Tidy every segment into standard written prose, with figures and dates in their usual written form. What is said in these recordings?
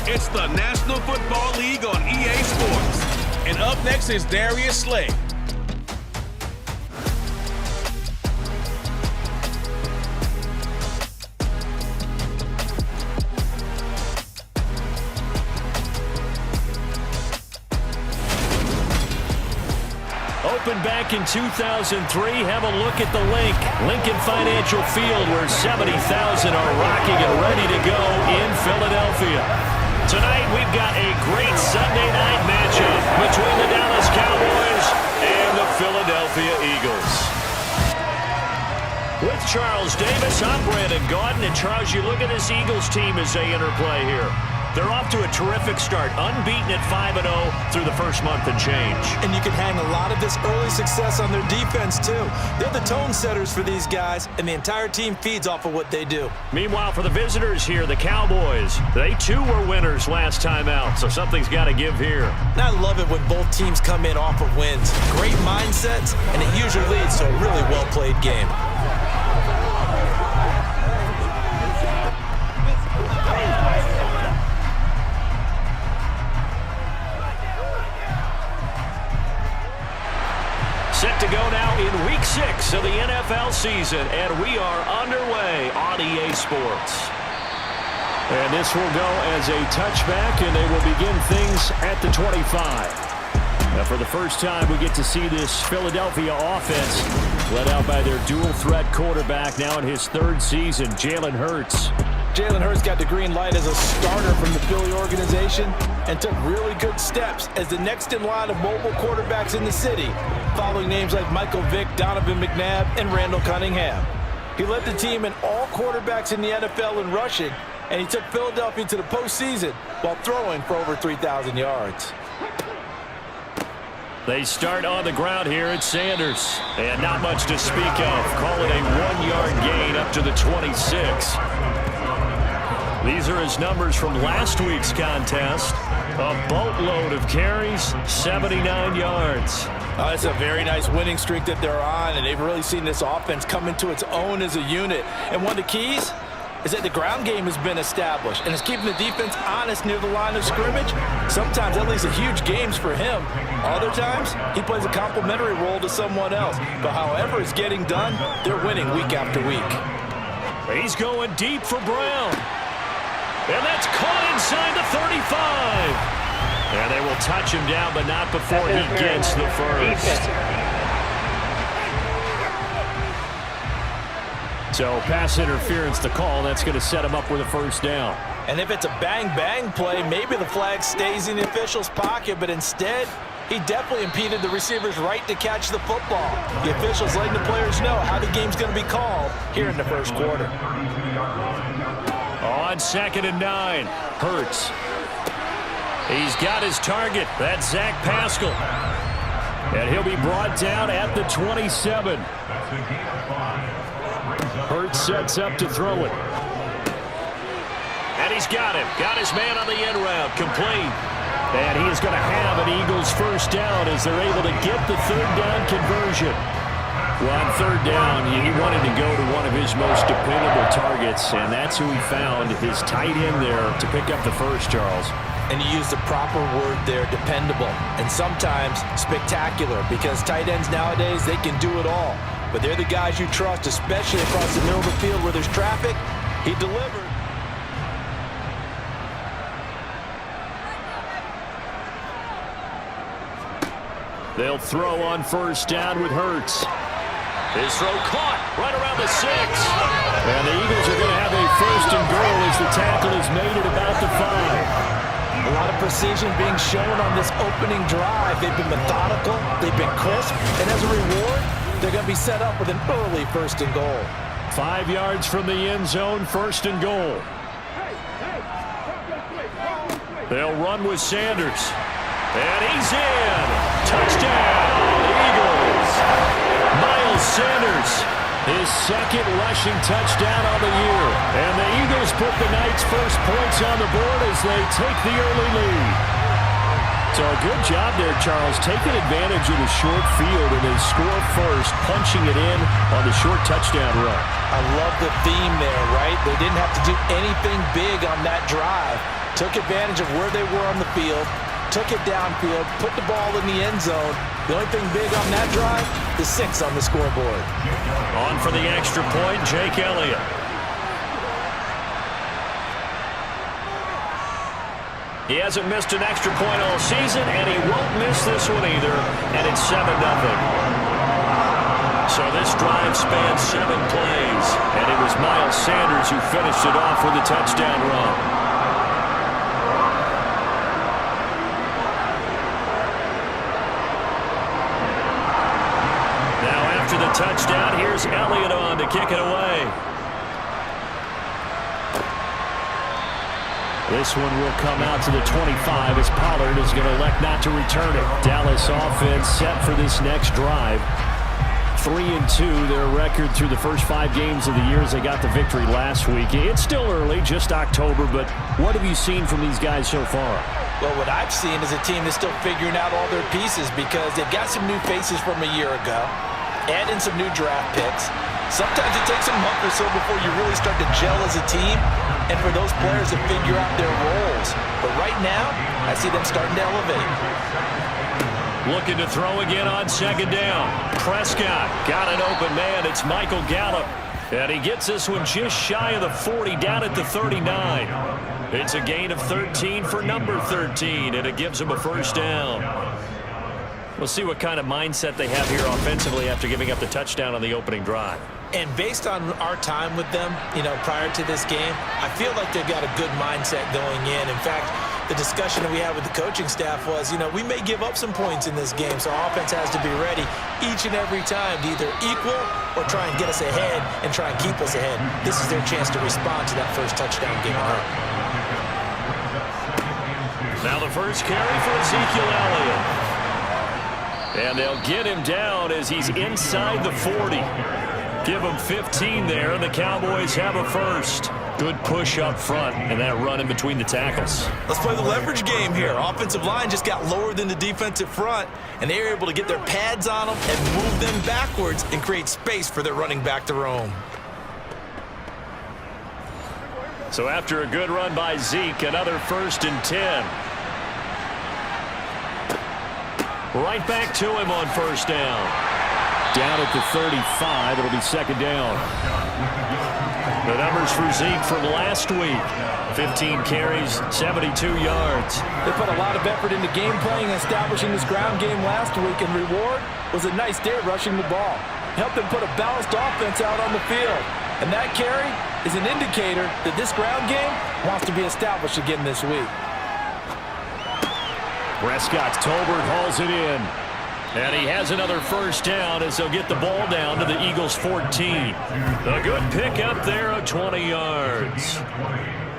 It's the National Football League on EA Sports. And up next is Darius Slay. Opened back in 2003. Have a look at the link. Lincoln Financial Field, where 70,000 are rocking and ready to go in Philadelphia. Tonight, we've got a great Sunday night matchup between the Dallas Cowboys and the Philadelphia Eagles. With Charles Davis, I'm Brandon Gaudin. And Charles, you look at this Eagles team as they interplay here. They're off to a terrific start, unbeaten at 5-0 through the first month and change. And you can hang a lot of this early success on their defense, too. They're the tone setters for these guys, and the entire team feeds off of what they do. Meanwhile, for the visitors here, the Cowboys, they too were winners last time out, so something's got to give here. And I love it when both teams come in off of wins. Great mindsets, and it usually leads to a really well-played game. Set to go now in Week 6 of the NFL season, and we are underway on EA Sports. And this will go as a touchback, and they will begin things at the 25. Now, for the first time, we get to see this Philadelphia offense led out by their dual-threat quarterback now in his third season, Jalen Hurts. Jalen Hurts got the green light as a starter from the Philly organization and took really good steps as the next in line of mobile quarterbacks in the city, following names like Michael Vick, Donovan McNabb, and Randall Cunningham. He led the team in all quarterbacks in the NFL in rushing, and he took Philadelphia to the postseason while throwing for over 3,000 yards. They start on the ground here at Sanders, and not much to speak of. Call it a 1-yard gain up to the 26. These are his numbers from last week's contest. A boatload of carries, 79 yards. It's a very nice winning streak that they're on, and they've really seen this offense come into its own as a unit. And one of the keys is that the ground game has been established, and it's keeping the defense honest near the line of scrimmage. Sometimes that leads to huge games for him. Other times, he plays a complementary role to someone else. But however it's getting done, they're winning week after week. He's going deep for Brown. And that's caught inside the 35. And they will touch him down, but not before he gets the first. So pass interference to call. That's going to set him up with a first down. And if it's a bang-bang play, maybe the flag stays in the official's pocket, but instead, he definitely impeded the receiver's right to catch the football. The officials letting the players know how the game's going to be called here in the first quarter. On 2nd and 9, Hurts. He's got his target. That's Zach Pascal. And he'll be brought down at the 27. Hurts sets up to throw it. And he's got him. Got his man on the end route. Complete. And he is going to have an Eagles first down as they're able to get the third down conversion. Well, on third down, he wanted to go to one of his most dependable targets, and that's who he found, his tight end there, to pick up the first, Charles. And you use the proper word there, dependable, and sometimes spectacular, because tight ends nowadays, they can do it all. But they're the guys you trust, especially across the middle of the field where there's traffic. He delivered. They'll throw on first down with Hurts. His throw caught right around the 6. And the Eagles are going to have a first and goal as the tackle is made at about the 5. A lot of precision being shown on this opening drive. They've been methodical, they've been crisp, and as a reward, they're going to be set up with an early first and goal. 5 yards from the end zone, first and goal. They'll run with Sanders. And he's in. Touchdown, Eagles. Miles Sanders, his second rushing touchdown on the year. And the Eagles put the night's first points on the board as they take the early lead. So a good job there, Charles, taking advantage of the short field, and they score first, punching it in on the short touchdown run. I love the theme there, right? They didn't have to do anything big on that drive. took advantage of where they were on the field, took it downfield, put the ball in the end zone. The only thing big on that drive, the 6 on the scoreboard. On for the extra point, Jake Elliott. He hasn't missed an extra point all season, and he won't miss this one either, and it's 7-0. So this drive spans 7 plays, and it was Miles Sanders who finished it off with a touchdown run. After the touchdown, here's Elliott on to kick it away. This one will come out to the 25 as Pollard is going to elect not to return it. Dallas offense set for this next drive. 3-2, their record through the first 5 games of the year as they got the victory last week. It's still early, just October, but what have you seen from these guys so far? Well, what I've seen is a team that's still figuring out all their pieces because they've got some new faces from a year ago. Add in some new draft picks. Sometimes it takes a month or so before you really start to gel as a team and for those players to figure out their roles. But right now, I see them starting to elevate. Looking to throw again on second down. Prescott got an open man. It's Michael Gallup. And he gets this one just shy of the 40, down at the 39. It's a gain of 13 for number 13, and it gives him a first down. We'll see what kind of mindset they have here offensively after giving up the touchdown on the opening drive. And based on our time with them, prior to this game, I feel like they've got a good mindset going in. In fact, the discussion that we had with the coaching staff was, we may give up some points in this game, so our offense has to be ready each and every time to either equal or try and get us ahead and try and keep us ahead. This is their chance to respond to that first touchdown given up. Now the first carry for Ezekiel Elliott. And they'll get him down as he's inside the 40. Give him 15 there, and the Cowboys have a first. Good push up front, and that run in between the tackles. Let's play the leverage game here. Offensive line just got lower than the defensive front, and they were able to get their pads on them and move them backwards and create space for their running back to roam. So after a good run by Zeke, another 1st and 10. Right back to him on first down. Down at the 35, it'll be second down. The numbers for Zeke from last week. 15 carries, 72 yards. They put a lot of effort into game playing and establishing this ground game last week, and reward was a nice day rushing the ball. Helped them put a balanced offense out on the field. And that carry is an indicator that this ground game wants to be established again this week. Prescott Tolbert hauls it in. And he has another first down as they'll get the ball down to the Eagles' 14. A good pickup there of 20 yards.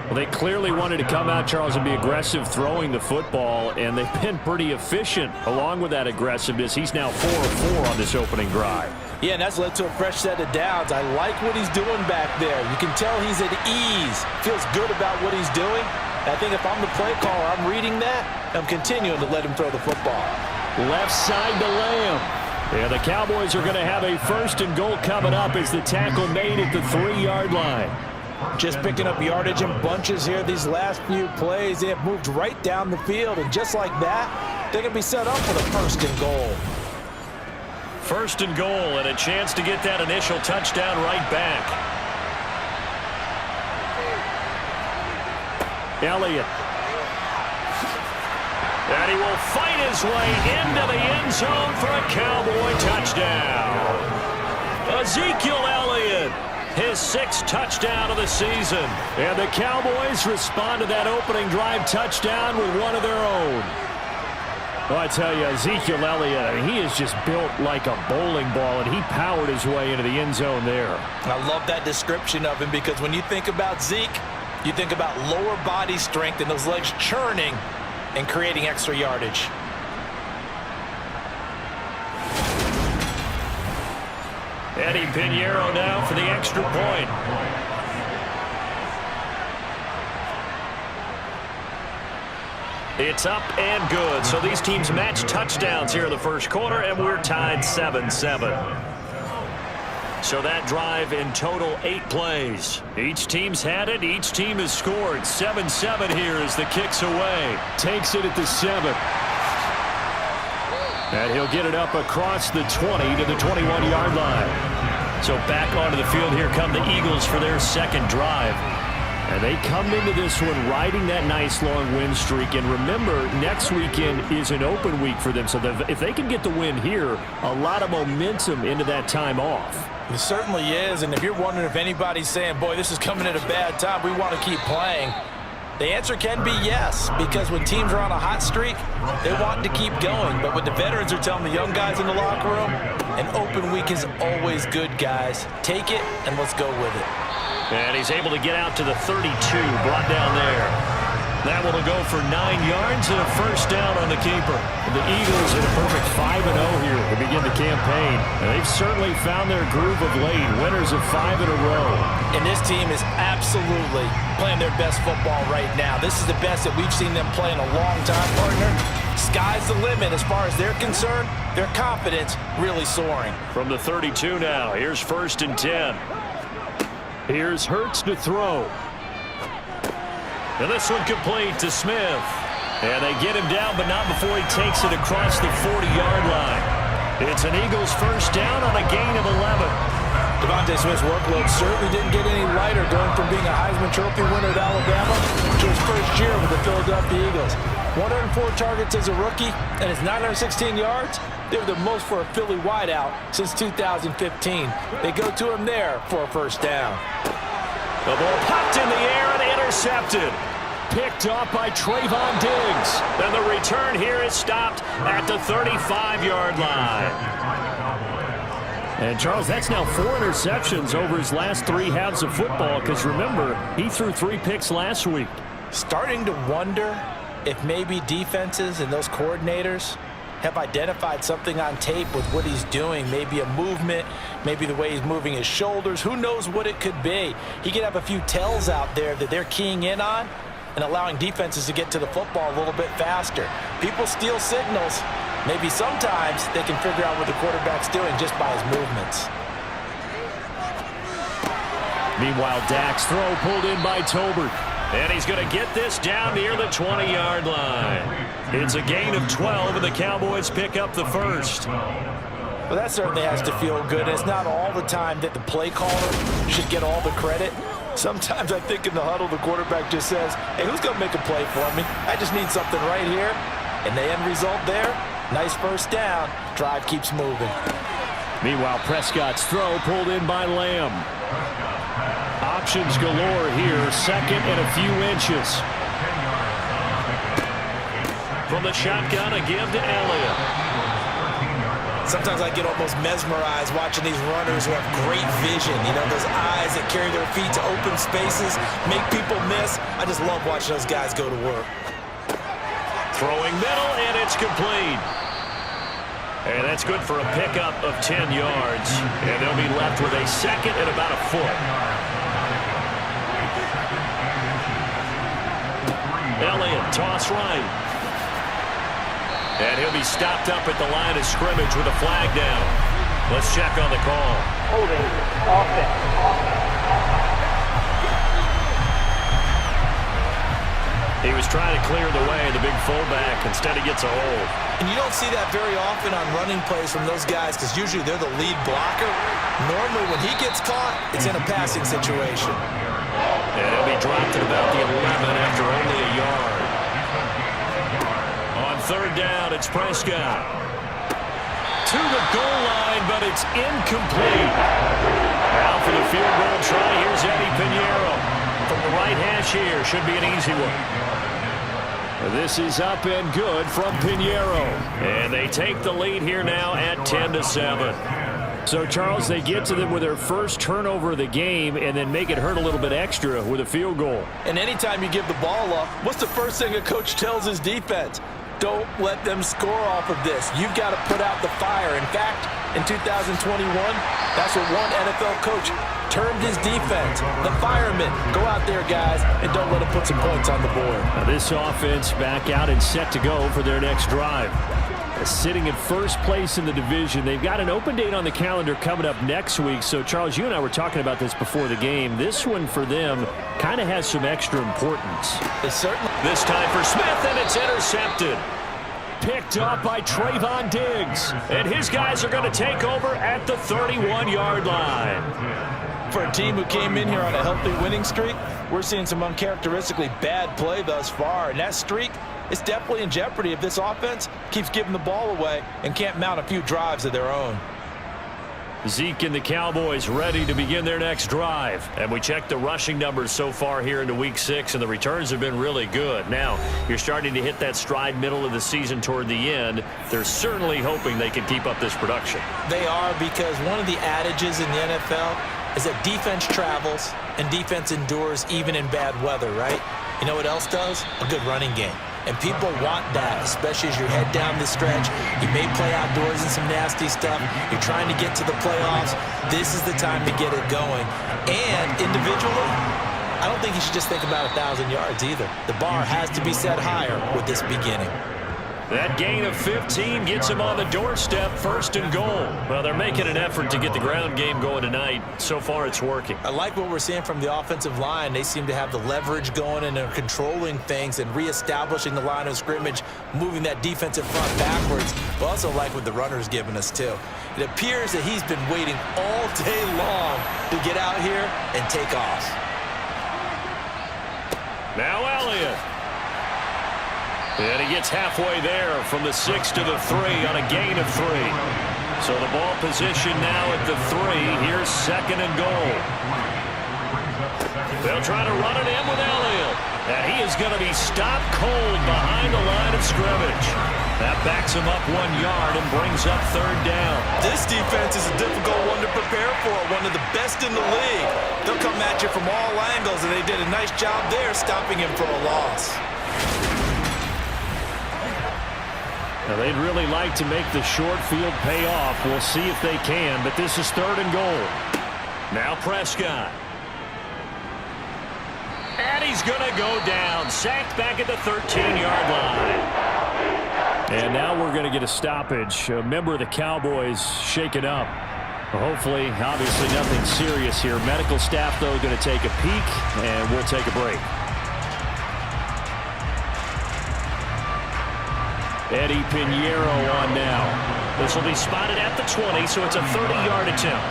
Well, they clearly wanted to come out, Charles, and be aggressive throwing the football, and they've been pretty efficient along with that aggressiveness. He's now 4 of 4 on this opening drive. Yeah, and that's led to a fresh set of downs. I like what he's doing back there. You can tell he's at ease. Feels good about what he's doing. I think if I'm the play caller, I'm reading that. I'm continuing to let him throw the football. Left side to Lamb. And the Cowboys are going to have a 1st and goal coming up as the tackle made at the 3-yard line. Just picking up yardage in bunches here these last few plays. They have moved right down the field, and just like that, they're going to be set up for the 1st and goal. 1st and goal, and a chance to get that initial touchdown right back. Elliott. And he will fight his way into the end zone for a Cowboy touchdown. Ezekiel Elliott, his 6th touchdown of the season. And the Cowboys respond to that opening drive touchdown with one of their own. Well, I tell you, Ezekiel Elliott, he is just built like a bowling ball, and he powered his way into the end zone there. I love that description of him because when you think about Zeke, you think about lower body strength and those legs churning and creating extra yardage. Eddie Pinheiro now for the extra point. It's up and good. So these teams match touchdowns here in the first quarter, and we're tied 7-7. So that drive in total 8 plays. Each team's had it. Each team has scored. 7-7 here as the kick's away. Takes it at the 7. And he'll get it up across the 20 to the 21-yard line. So back onto the field here come the Eagles for their second drive. And they come into this one riding that nice long win streak. And remember, next weekend is an open week for them. So if they can get the win here, a lot of momentum into that time off. It certainly is. And if you're wondering if anybody's saying, boy, this is coming at a bad time, we want to keep playing, the answer can be yes, because when teams are on a hot streak, they want to keep going. But what the veterans are telling the young guys in the locker room, an open week is always good, guys. Take it, and let's go with it. And he's able to get out to the 32, brought down there. That one will go for 9 yards and a first down on the keeper. The Eagles in a perfect 5-0 here to begin the campaign. And they've certainly found their groove of late, winners of 5 in a row. And this team is absolutely playing their best football right now. This is the best that we've seen them play in a long time, partner. Sky's the limit as far as they're concerned. Their confidence really soaring. From the 32 now, here's 1st and 10. Here's Hurts to throw. And this one complete to Smith. And they get him down, but not before he takes it across the 40-yard line. It's an Eagles first down on a gain of 11. Devontae Smith's workload certainly didn't get any lighter going from being a Heisman Trophy winner at Alabama to his first year with the Philadelphia Eagles. 104 targets as a rookie, and his 916 yards, they were the most for a Philly wideout since 2015. They go to him there for a first down. The ball popped in the air and intercepted. Picked off by Trayvon Diggs. And the return here is stopped at the 35-yard line. And, Charles, that's now 4 interceptions over his last 3 halves of football, because, remember, he threw 3 picks last week. Starting to wonder if maybe defenses and those coordinators have identified something on tape with what he's doing. Maybe a movement, maybe the way he's moving his shoulders. Who knows what it could be? He could have a few tells out there that they're keying in on and allowing defenses to get to the football a little bit faster. People steal signals. Maybe sometimes they can figure out what the quarterback's doing just by his movements. Meanwhile, Dak's throw pulled in by Tolbert. And he's going to get this down near the 20-yard line. It's a gain of 12, and the Cowboys pick up the first. Well, that certainly has to feel good. It's not all the time that the play caller should get all the credit. Sometimes I think in the huddle, the quarterback just says, hey, who's going to make a play for me? I just need something right here. And the end result there, nice first down. Drive keeps moving. Meanwhile, Prescott's throw pulled in by Lamb. Options galore here, second and a few inches. From the shotgun, a give to Elliott. Sometimes I get almost mesmerized watching these runners who have great vision. You know, those eyes that carry their feet to open spaces, make people miss. I just love watching those guys go to work. Throwing middle, and it's complete. And that's good for a pickup of 10 yards. And they'll be left with a second and about a foot. Elliott, toss right. And he'll be stopped up at the line of scrimmage with a flag down. Let's check on the call. Holding offense. He was trying to clear the way, the big fullback. Instead, he gets a hold. And you don't see that very often on running plays from those guys because usually they're the lead blocker. Normally, when he gets caught, it's in a passing situation. And he'll be dropped at about the 11 after only a yard. On third down, it's Prescott. To the goal line, but it's incomplete. Now for the field goal try, here's Eddie Pinheiro. From the right hash here, should be an easy one. This is up and good from Pinheiro. And they take the lead here now at 10-7. So, Charles, they get to them with their first turnover of the game and then make it hurt a little bit extra with a field goal. And anytime you give the ball up, what's the first thing a coach tells his defense? Don't let them score off of this. You've got to put out the fire. In fact, in 2021? That's what one NFL coach termed his defense. The firemen. Go out there, guys, and don't let them put some points on the board. Now this offense back out and set to go for their next drive. Sitting in first place in the division. They've got an open date on the calendar coming up next week. So, Charles, you and I were talking about this before the game. This one for them kind of has some extra importance. It's certainly. This time for Smith, and it's intercepted. Picked up by Trayvon Diggs. And his guys are going to take over at the 31-yard line. For a team who came in here on a healthy winning streak, we're seeing some uncharacteristically bad play thus far. And that streak is definitely in jeopardy if this offense keeps giving the ball away and can't mount a few drives of their own. Zeke and the Cowboys ready to begin their next drive. And we checked the rushing numbers so far here into Week 6, and the returns have been really good. Now, you're starting to hit that stride middle of the season toward the end. They're certainly hoping they can keep up this production. They are, because one of the adages in the NFL is that defense travels and defense endures even in bad weather, right? You know what else does? A good running game. And people want that, especially as you head down the stretch. You may play outdoors in some nasty stuff. You're trying to get to the playoffs. This is the time to get it going. And individually, I don't think you should just think about 1,000 yards either. The bar has to be set higher with this beginning. That gain of 15 gets him on the doorstep, first and goal. Well, they're making an effort to get the ground game going tonight. So far, it's working. I like what we're seeing from the offensive line. They seem to have the leverage going, and they're controlling things and reestablishing the line of scrimmage, moving that defensive front backwards. I also like what the runner's giving us, too. It appears that he's been waiting all day long to get out here and take off. Now Elliott. And he gets halfway there from the 6 to the 3 on a gain of 3. So the ball position now at the 3. Here's second and goal. They'll try to run it in with Elliott. And he is going to be stopped cold behind the line of scrimmage. That backs him up 1 yard and brings up third down. This defense is a difficult one to prepare for, one of the best in the league. They'll come at you from all angles, and they did a nice job there stopping him for a loss. Now, they'd really like to make the short field pay off. We'll see if they can, but this is third and goal. Now Prescott. And he's going to go down. Sacked back at the 13-yard line. And now we're going to get a stoppage. A member of the Cowboys shaken up. Hopefully, obviously nothing serious here. Medical staff, though, going to take a peek, and we'll take a break. Eddie Pinheiro on now. This will be spotted at the 20, so it's a 30-yard attempt.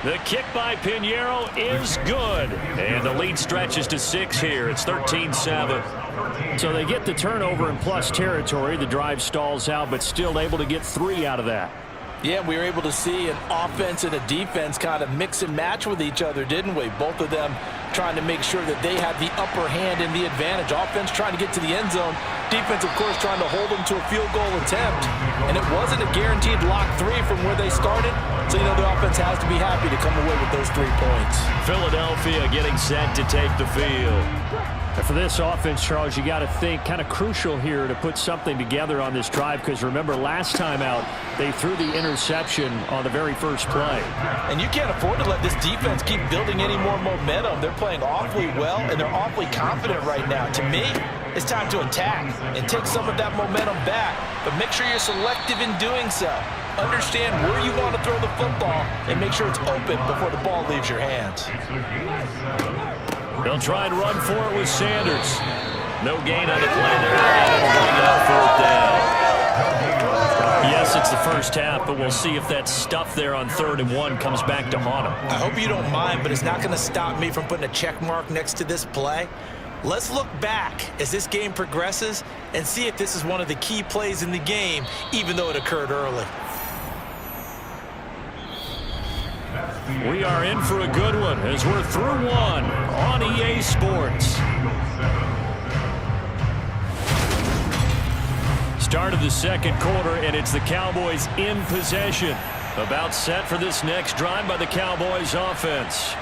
The kick by Pinheiro is good. And the lead stretches to 6 here. It's 13-7. So they get the turnover in plus territory. The drive stalls out, but still able to get 3 out of that. Yeah, we were able to see an offense and a defense kind of mix and match with each other, didn't we? Both of them trying to make sure that they had the upper hand and the advantage. Offense trying to get to the end zone. Defense, of course, trying to hold them to a field goal attempt. And it wasn't a guaranteed lock 3 from where they started. So, you know, the offense has to be happy to come away with those 3 points. Philadelphia getting set to take the field. And for this offense, Charles, you got to think kind of crucial here to put something together on this drive, because remember last time out they threw the interception on the very first play. And you can't afford to let this defense keep building any more momentum. They're playing awfully well, and they're awfully confident right now. To me, it's time to attack and take some of that momentum back, but make sure you're selective in doing so. Understand where you want to throw the football and make sure it's open before the ball leaves your hands. They'll try and run for it with Sanders. No gain on the play there. And bring up fourth down. Yes, it's the first half, but we'll see if that stuff there on 3rd and 1 comes back to haunt him. I hope you don't mind, but it's not going to stop me from putting a check mark next to this play. Let's look back as this game progresses and see if this is one of the key plays in the game, even though it occurred early. We are in for a good one as we're through one on EA Sports. Start of the second quarter, and it's the Cowboys in possession. About set for this next drive by the Cowboys offense.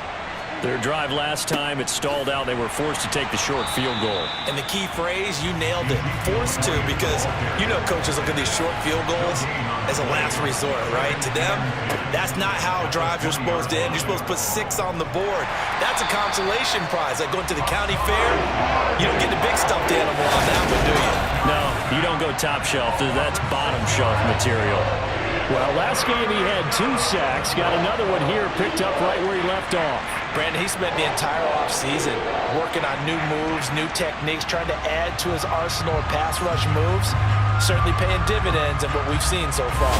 Their drive last time, it stalled out. They were forced to take the short field goal. And the key phrase, you nailed it, forced to, because you know coaches look at these short field goals as a last resort, right? To them, that's not how drives are supposed to end. You're supposed to put 6 on the board. That's a consolation prize. Like going to the county fair, you don't get the big stuffed animal on that one, do you? No, you don't go top shelf. That's bottom shelf material. Well, last game he had 2 sacks. Got another one here picked up right where he left off. Brandon, he spent the entire offseason working on new moves, new techniques, trying to add to his arsenal of pass rush moves. Certainly paying dividends in what we've seen so far.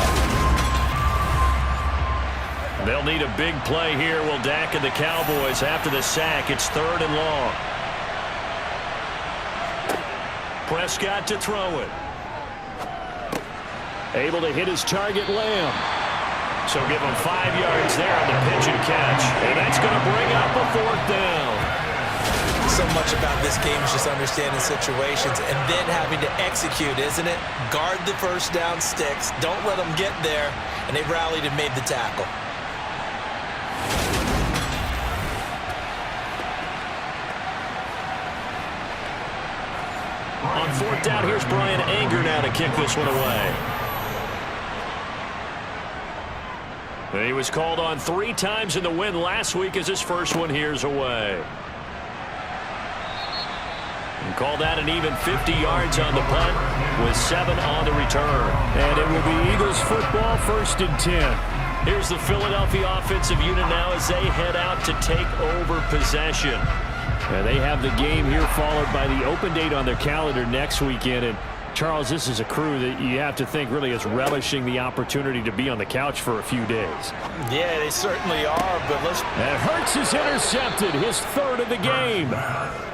They'll need a big play here. Will Dak and the Cowboys after the sack. It's 3rd and long. Prescott to throw it. Able to hit his target, Lamb. So give him 5 yards there on the pitch and catch. And that's going to bring up a 4th down. So much about this game is just understanding situations and then having to execute, isn't it? Guard the first down sticks. Don't let them get there. And they rallied and made the tackle. On 4th down, here's Brian Anger now to kick this one away. He was called on 3 times in the win last week as his first one here's away. And call that an even 50 yards on the punt with 7 on the return. And it will be Eagles football, 1st and 10. Here's the Philadelphia offensive unit now as they head out to take over possession. And they have the game here followed by the open date on their calendar next weekend. And Charles, this is a crew that you have to think really is relishing the opportunity to be on the couch for a few days. Yeah, they certainly are, but let's... And Hurts is intercepted, his 3rd of the game.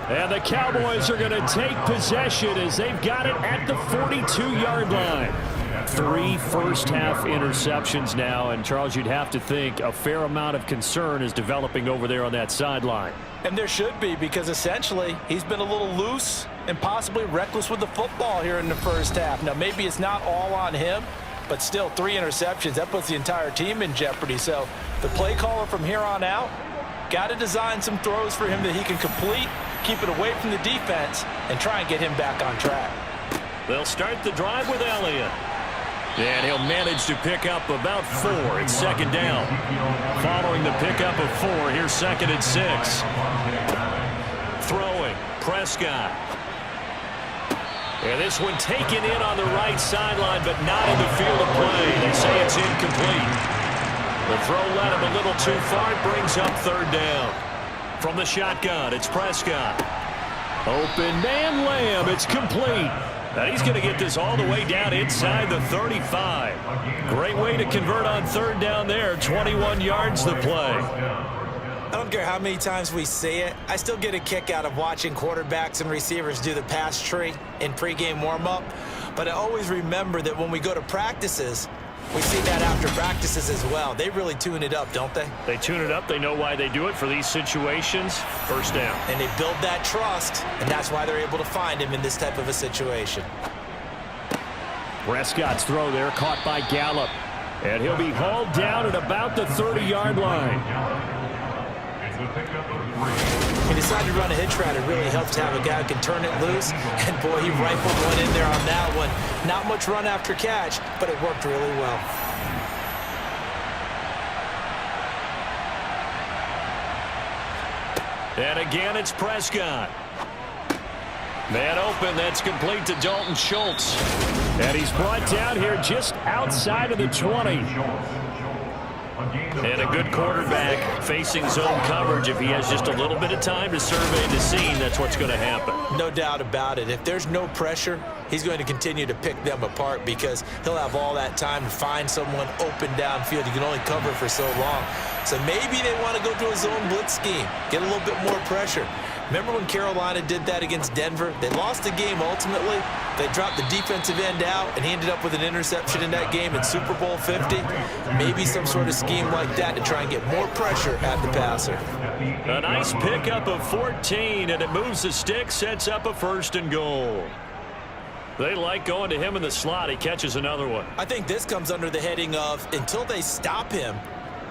And the Cowboys are going to take possession as they've got it at the 42-yard line. 3 first-half interceptions now, and Charles, you'd have to think a fair amount of concern is developing over there on that sideline. And there should be, because essentially he's been a little loose and possibly reckless with the football here in the first half. Now, maybe it's not all on him, but still 3 interceptions. That puts the entire team in jeopardy. So the play caller from here on out got to design some throws for him that he can complete, keep it away from the defense, and try and get him back on track. They'll start the drive with Elliott. And he'll manage to pick up about 4. It's 2nd down. Following the pickup of 4, here's 2nd and 6. Throwing, Prescott. And this one taken in on the right sideline, but not in the field of play. They say it's incomplete. The throw led him a little too far. It brings up 3rd down. From the shotgun, it's Prescott. Open man, Lamb. It's complete. Now he's going to get this all the way down inside the 35. Great way to convert on 3rd down there. 21 yards the play. I don't care how many times we say it, I still get a kick out of watching quarterbacks and receivers do the pass tree in pregame warm-up. But I always remember that when we go to practices, we see that after practices as well. They really tune it up, don't they? They tune it up. They know why they do it for these situations. 1st down. And they build that trust, and that's why they're able to find him in this type of a situation. Prescott's throw there caught by Gallup. And he'll be hauled down at about the 30-yard line. He decided to run a hitch route. It really helps to have a guy who can turn it loose. And, boy, he rifled one in there on that one. Not much run after catch, but it worked really well. And again, it's Prescott. Man open, that's complete to Dalton Schultz. And he's brought down here just outside of the 20. And a good quarterback facing zone coverage. If he has just a little bit of time to survey the scene, that's what's going to happen. No doubt about it. If there's no pressure, he's going to continue to pick them apart because he'll have all that time to find someone open downfield. You can only cover for so long. So maybe they want to go to a zone blitz scheme, get a little bit more pressure. Remember when Carolina did that against Denver? They lost the game ultimately. They dropped the defensive end out, and he ended up with an interception in that game in Super Bowl 50. Maybe some sort of scheme like that to try and get more pressure at the passer. A nice pickup of 14, and it moves the stick, sets up a 1st and goal. They like going to him in the slot. He catches another one. I think this comes under the heading of until they stop him,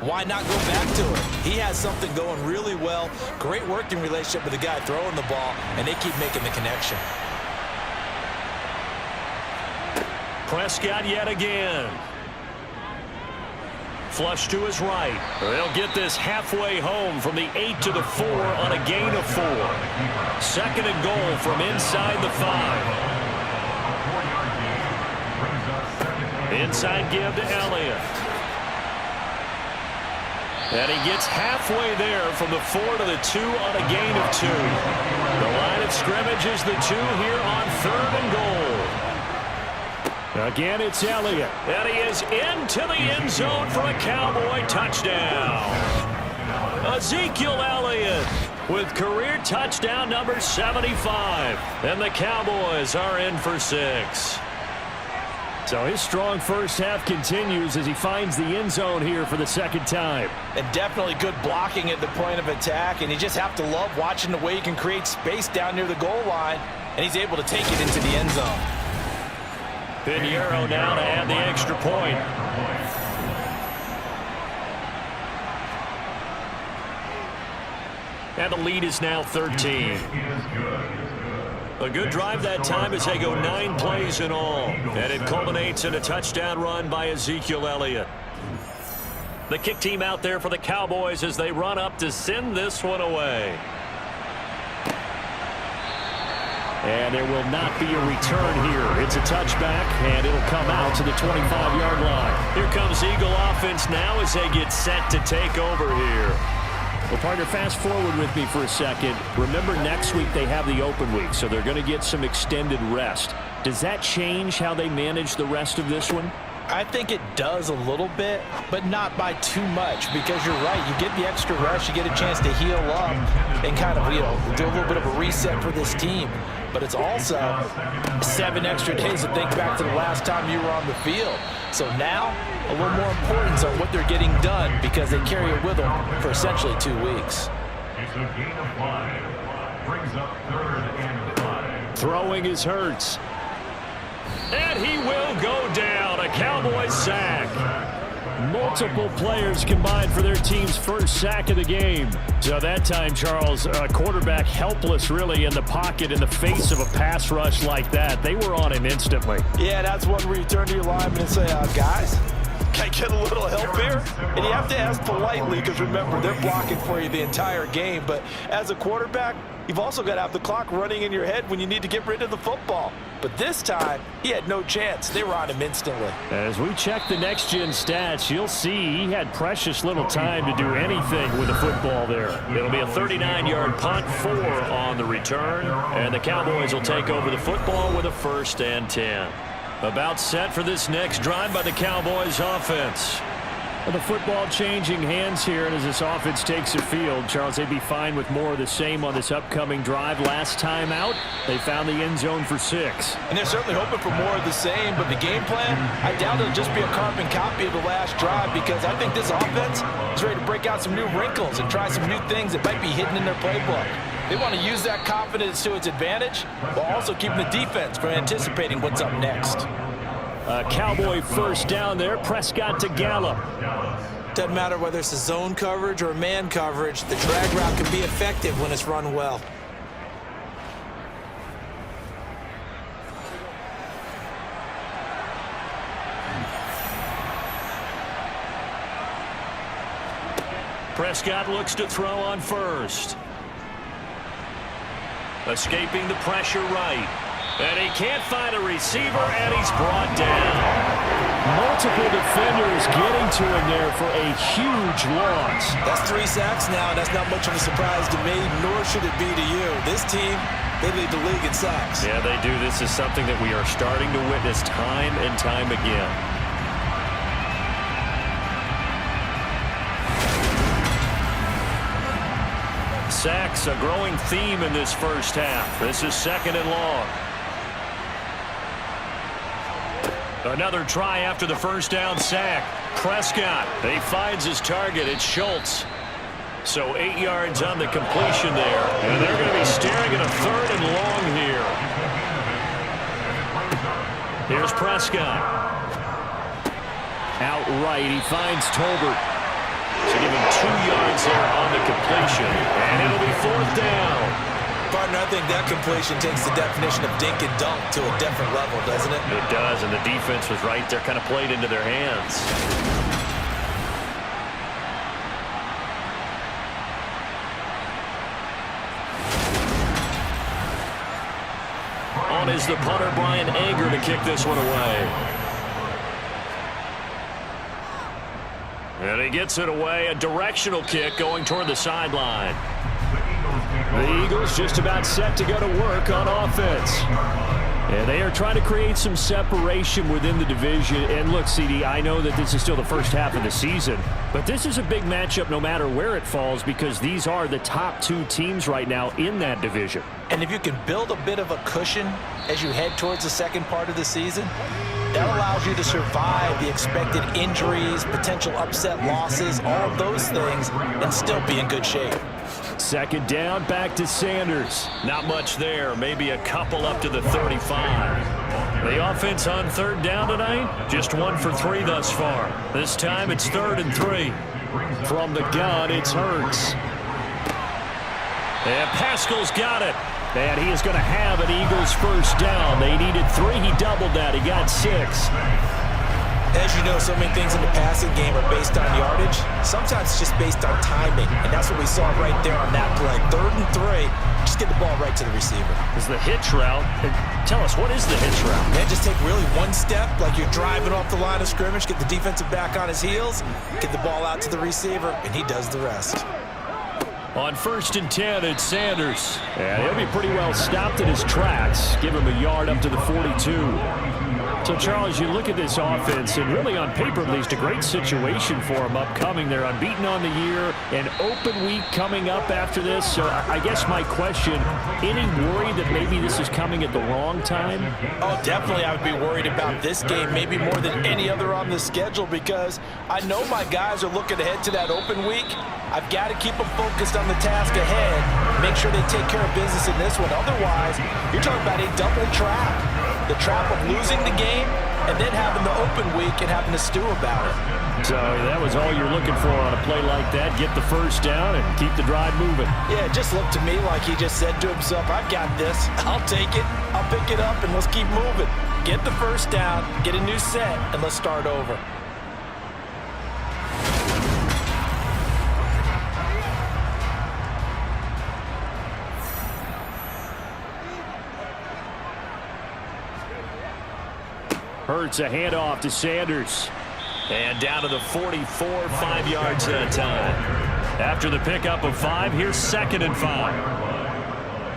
Why not go back to it? He has something going really well. Great working relationship with the guy throwing the ball, and they keep making the connection. Prescott yet again. Flush to his right. They'll get this halfway home from the 8 to the 4 on a gain of 4. Second and goal from inside the 5. Inside give to Elliott. And he gets halfway there from the 4 to the 2 on a gain of 2. The line of scrimmage is the 2 here on 3rd and goal. Again, it's Elliott. And he is into the end zone for a Cowboy touchdown. Ezekiel Elliott with career touchdown number 75. And the Cowboys are in for 6. So his strong first half continues as he finds the end zone here for the second time. And definitely good blocking at the point of attack, and you just have to love watching the way he can create space down near the goal line, and he's able to take it into the end zone. Pinheiro now to add the extra point. And the lead is now 13. A good drive that time as they go 9 plays in all. And it culminates in a touchdown run by Ezekiel Elliott. The kick team out there for the Cowboys as they run up to send this one away. And there will not be a return here. It's a touchback, and it'll come out to the 25-yard line. Here comes Eagle offense now as they get set to take over here. Well, partner, fast forward with me for a second. Remember, next week they have the open week, so they're going to get some extended rest. Does that change how they manage the rest of this one? I think it does a little bit, but not by too much, because you're right. You get the extra rest, you get a chance to heal up and kind of, do a little bit of a reset for this team. But it's also 7 extra days to think back to the last time you were on the field. So now, a little more importance on what they're getting done because they carry it with them for essentially 2 weeks. It's a gain of 5. Brings up 3rd and 5. Throwing is Hurts. And he will go down. A Cowboys sack. Multiple players combined for their team's first sack of the game. So that time, Charles, a quarterback helpless really in the pocket in the face of a pass rush like that. They were on him instantly. Yeah, that's one where you turn to your lineman and say, guys, can I get a little help here? And you have to ask politely because, remember, they're blocking for you the entire game. But as a quarterback, you've also got to have the clock running in your head when you need to get rid of the football. But this time, he had no chance. They were on him instantly. As we check the next-gen stats, you'll see he had precious little time to do anything with the football there. It'll be a 39-yard punt, 4 on the return. And the Cowboys will take over the football with a 1st and 10. About set for this next drive by the Cowboys offense. Well, the football changing hands here, and as this offense takes the field, Charles, they'd be fine with more of the same on this upcoming drive. Last time out, they found the end zone for 6. And they're certainly hoping for more of the same, but the game plan, I doubt it'll just be a carbon copy of the last drive because I think this offense is ready to break out some new wrinkles and try some new things that might be hidden in their playbook. They want to use that confidence to its advantage while also keeping the defense from anticipating what's up next. A Cowboy first down there. Prescott to Gallup. Doesn't matter whether it's a zone coverage or man coverage, the drag route can be effective when it's run well. Prescott looks to throw on first. Escaping the pressure right. And he can't find a receiver, and he's brought down. Multiple defenders getting to him there for a huge loss. That's 3 sacks now, and that's not much of a surprise to me, nor should it be to you. This team, they lead the league in sacks. Yeah, they do. This is something that we are starting to witness time and time again. Sacks, a growing theme in this first half. This is 2nd and long. Another try after the first down sack. Prescott, he finds his target. It's Schultz. So 8 yards on the completion there. And they're going to be staring at a 3rd and long here. Here's Prescott. Outright, he finds Tolbert. So give him 2 yards there on the completion. And it'll be 4th down. Partner, I think that completion takes the definition of dink and dunk to a different level, doesn't it? It does, and the defense was right there, kind of played into their hands. On is the punter, Brian Anger, to kick this one away. And he gets it away, a directional kick going toward the sideline. The Eagles just about set to go to work on offense. And they are trying to create some separation within the division. And look, CD, I know that this is still the first half of the season, but this is a big matchup no matter where it falls because these are the top 2 teams right now in that division. And if you can build a bit of a cushion as you head towards the second part of the season, that allows you to survive the expected injuries, potential upset losses, all of those things, and still be in good shape. 2nd down, back to Sanders. Not much there, maybe a couple up to the 35. The offense on 3rd down tonight, just 1 for 3 thus far. This time it's 3rd and 3. From the gun, it's Hurts. And Pascal's got it. And he is going to have an Eagles first down. They needed 3. He doubled that. He got 6. As you know, so many things in the passing game are based on yardage. Sometimes it's just based on timing, and that's what we saw right there on that play. 3rd and 3, just get the ball right to the receiver. Is the hitch route. Tell us, what is the hitch route? Man, just take really one step, like you're driving off the line of scrimmage, get the defensive back on his heels, get the ball out to the receiver, and he does the rest. On 1st and 10, it's Sanders. And he'll be pretty well stopped in his tracks. Give him a yard up to the 42. So, Charles, you look at this offense, and really on paper, at least, a great situation for them upcoming. They're unbeaten on the year, an open week coming up after this. So, I guess my question, any worry that maybe this is coming at the wrong time? Oh, definitely I would be worried about this game, maybe more than any other on the schedule, because I know my guys are looking ahead to that open week. I've got to keep them focused on the task ahead, make sure they take care of business in this one. Otherwise, you're talking about a double trap. The trap of losing the game and then having the open week and having to stew about it. So that was all you're looking for on a play like that. Get the first down and keep the drive moving. Yeah, it just looked to me like he just said to himself, I've got this. I'll take it. I'll pick it up, and let's keep moving. Get the first down, get a new set, and let's start over. Hurts a handoff to Sanders. And down to the 44, 5 yards that time. After the pickup of 5, here's 2nd and 5.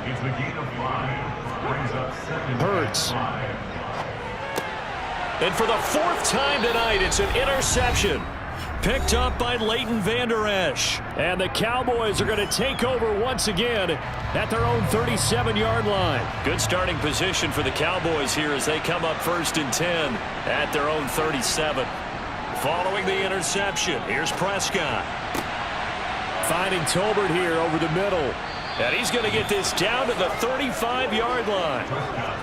It's the gain of 5. Brings up 2nd Hurts. and 5. And for the 4th time tonight, it's an interception. Picked up by Leighton Vander Esch. And the Cowboys are going to take over once again at their own 37-yard line. Good starting position for the Cowboys here as they come up 1st and 10 at their own 37. Following the interception, here's Prescott. Finding Tolbert here over the middle. And he's going to get this down to the 35-yard line.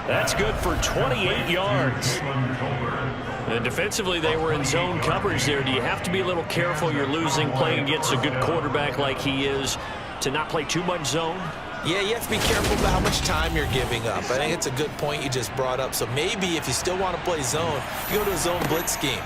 That's good for 28 yards. And defensively, they were in zone coverage there. Do you have to be a little careful? You're losing, playing against a good quarterback like he is, to not play too much zone? Yeah, you have to be careful about how much time you're giving up. I think it's a good point you just brought up. So maybe if you still want to play zone, you go to a zone blitz scheme.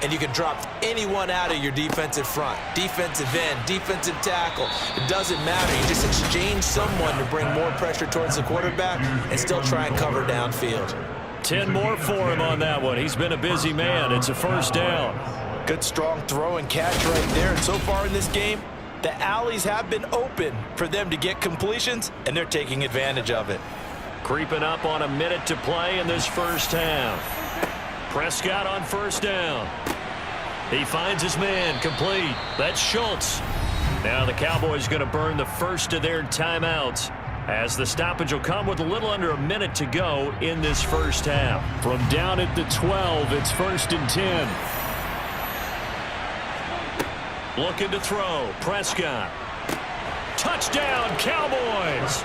And you can drop anyone out of your defensive front. Defensive end, defensive tackle. It doesn't matter. You just exchange someone to bring more pressure towards the quarterback and still try and cover downfield. 10 more for him on that one. He's been a busy man. It's a first down. Good strong throw and catch right there. And so far in this game, the alleys have been open for them to get completions, and they're taking advantage of it. Creeping up on a minute to play in this first half. Prescott on first down. He finds his man complete. That's Schultz. Now the Cowboys going to burn the first of their timeouts as the stoppage will come with a little under a minute to go in this first half. From down at the 12, it's 1st and 10. Looking to throw. Prescott. Touchdown, Cowboys.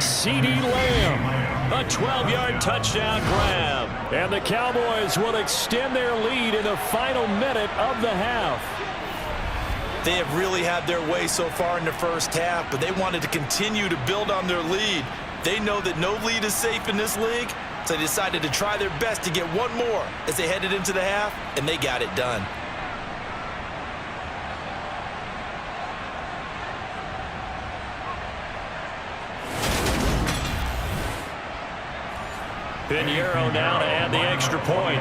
CeeDee Lamb. A 12-yard touchdown grab. And the Cowboys will extend their lead in the final minute of the half. They have really had their way so far in the first half, but they wanted to continue to build on their lead. They know that no lead is safe in this league, so they decided to try their best to get one more as they headed into the half, and they got it done. Pinheiro now to add the extra point.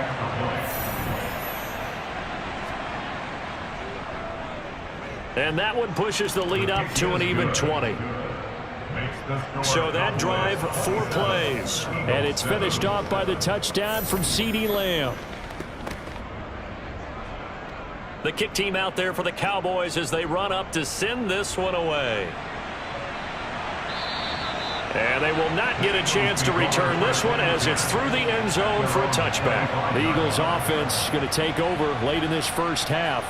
And that one pushes the lead up to an even 20. So that drive, 4 plays. And it's finished off by the touchdown from CeeDee Lamb. The kick team out there for the Cowboys as they run up to send this one away. And they will not get a chance to return this one as it's through the end zone for a touchback. The Eagles offense going to take over late in this first half.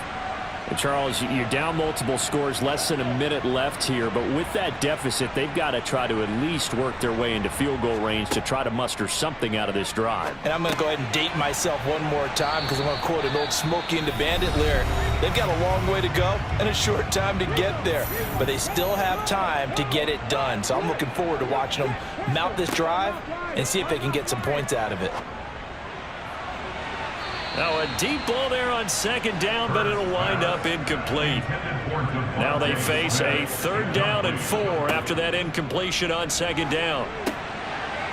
And Charles, you're down multiple scores, less than a minute left here. But with that deficit, they've got to try to at least work their way into field goal range to try to muster something out of this drive. And I'm going to go ahead and date myself one more time because I'm going to quote an old Smokey and the Bandit lyric. They've got a long way to go and a short time to get there. But they still have time to get it done. So I'm looking forward to watching them mount this drive and see if they can get some points out of it. Now a deep ball there on second down, but it'll wind up incomplete. Now they face a 3rd down and 4 after that incompletion on second down.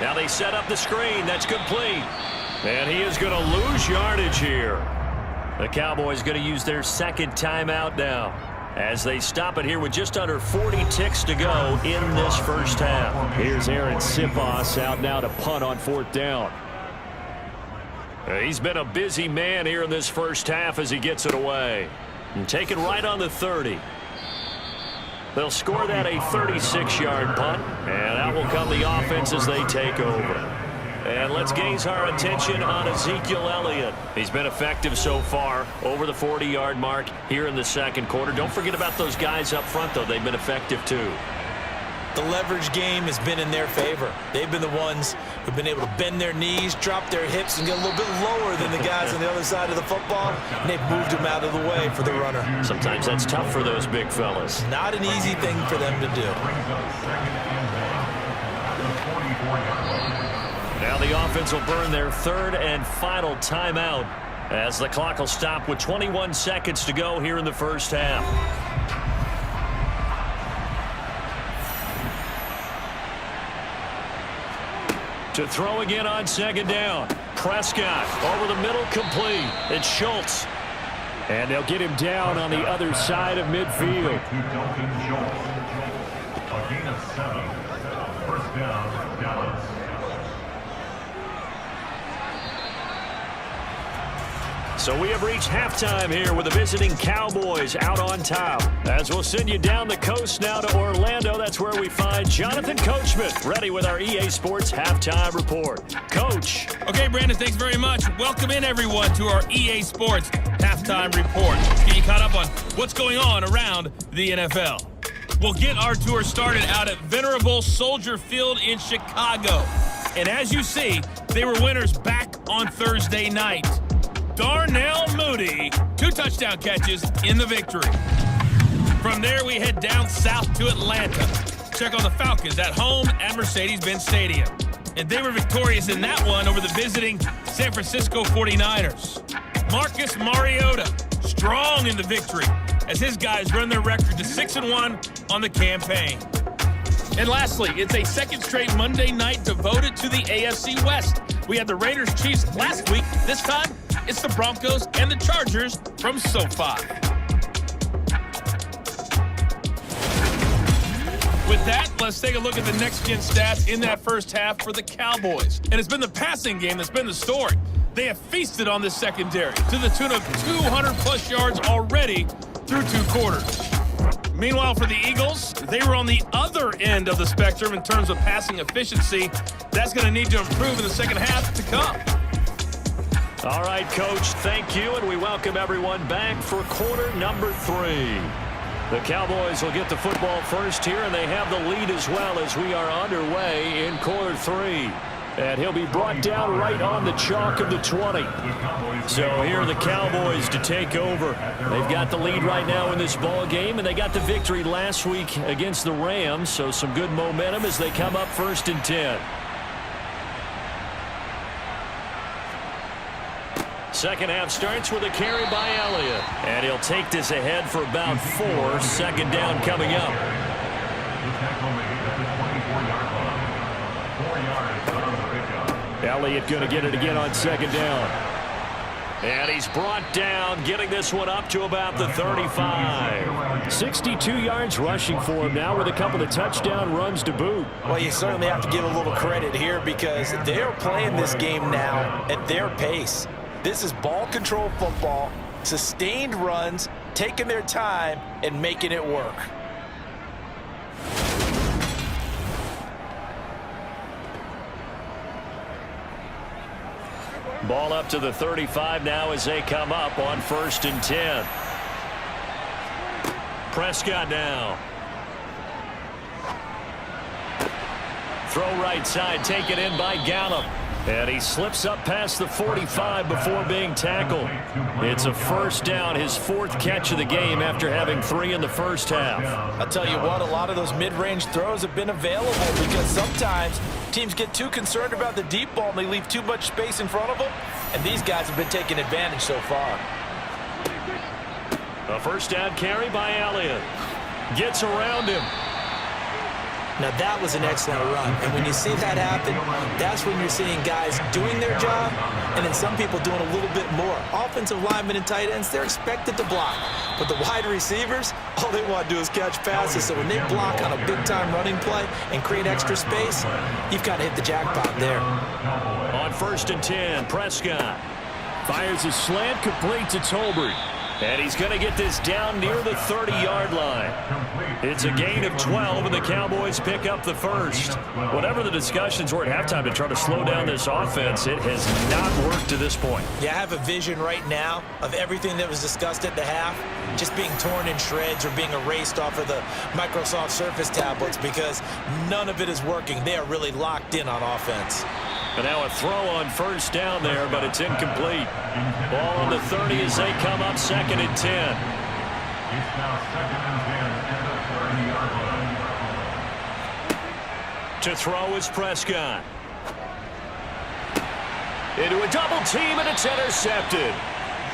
Now they set up the screen. That's complete. And he is going to lose yardage here. The Cowboys going to use their second timeout now as they stop it here with just under 40 ticks to go in this first half. Here's Aaron Sipos out now to punt on 4th down. He's been a busy man here in this first half as he gets it away. And taken right on the 30. They'll score that a 36-yard punt. And out will come the offense as they take over. And let's gaze our attention on Ezekiel Elliott. He's been effective so far, over the 40-yard mark here in the second quarter. Don't forget about those guys up front, though. They've been effective, too. The leverage game has been in their favor. They've been the ones who've been able to bend their knees, drop their hips, and get a little bit lower than the guys on the other side of the football, and they've moved them out of the way for the runner. Sometimes that's tough for those big fellas. Not an easy thing for them to do. Now the offense will burn their 3rd and final timeout as the clock will stop with 21 seconds to go here in the first half. To throw again on second down. Prescott over the middle, complete. It's Schultz. And they'll get him down on the other side of midfield. A gain of 7. 1st down, Dallas. So we have reached halftime here with the visiting Cowboys out on top. As we'll send you down the coast now to Orlando, that's where we find Jonathan Coachman, ready with our EA Sports Halftime Report. Coach. Okay, Brandon, thanks very much. Welcome in, everyone, to our EA Sports Halftime Report. Get you caught up on what's going on around the NFL. We'll get our tour started out at Venerable Soldier Field in Chicago. And as you see, they were winners back on Thursday night. Darnell Mooney, 2 touchdown catches in the victory. From there, we head down south to Atlanta. Check on the Falcons at home at Mercedes-Benz Stadium. And they were victorious in that one over the visiting San Francisco 49ers. Marcus Mariota, strong in the victory as his guys run their record to 6-1 on the campaign. And lastly, it's a second straight Monday night devoted to the AFC West. We had the Raiders-Chiefs last week. This time, it's the Broncos and the Chargers from SoFi. With that, let's take a look at the next-gen stats in that first half for the Cowboys. And it's been the passing game that's been the story. They have feasted on this secondary to the tune of 200-plus yards already through 2 quarters. Meanwhile, for the Eagles, they were on the other end of the spectrum in terms of passing efficiency. That's going to need to improve in the second half to come. All right, Coach, thank you, and we welcome everyone back for quarter number 3. The Cowboys will get the football first here, and they have the lead as well as we are underway in quarter 3. And he'll be brought down right on the chalk of the 20. So here are the Cowboys to take over. They've got the lead right now in this ball game, and they got the victory last week against the Rams. So some good momentum as they come up 1st and 10. Second half starts with a carry by Elliott. And he'll take this ahead for about 4. 2nd down coming up. Elliott going to get it again on 2nd down. And he's brought down, getting this one up to about the 35. 62 yards rushing for him now with a couple of touchdown runs to boot. Well, you certainly have to give a little credit here because they're playing this game now at their pace. This is ball control football, sustained runs, taking their time and making it work. Ball up to the 35 now as they come up on 1st and 10. Prescott now. Throw right side, taken in by Gallup. And he slips up past the 45 before being tackled. It's a 1st down, his 4th catch of the game after having 3 in the 1st half. I'll tell you what, a lot of those mid-range throws have been available because sometimes teams get too concerned about the deep ball and they leave too much space in front of them, and these guys have been taking advantage so far. A 1st down carry by Elliott. Gets around him. Now that was an excellent run, and when you see that happen, that's when you're seeing guys doing their job, and then some people doing a little bit more. Offensive linemen and tight ends, they're expected to block, but the wide receivers, all they want to do is catch passes. So when they block on a big-time running play and create extra space, you've got to hit the jackpot there. On 1st and 10, Prescott fires a slant complete to Tolbert. And he's going to get this down near the 30-yard line. It's a gain of 12, and the Cowboys pick up the 1st. Whatever the discussions were at halftime to try to slow down this offense, it has not worked to this point. Yeah, I have a vision right now of everything that was discussed at the half just being torn in shreds or being erased off of the Microsoft Surface tablets because none of it is working. They are really locked in on offense. And now a throw on 1st down there, but it's incomplete. Ball on the 30 as they come up 2nd and 10. It's now 2nd and 10 at the 30-yard line. To throw is Prescott. Into a double team, and it's intercepted.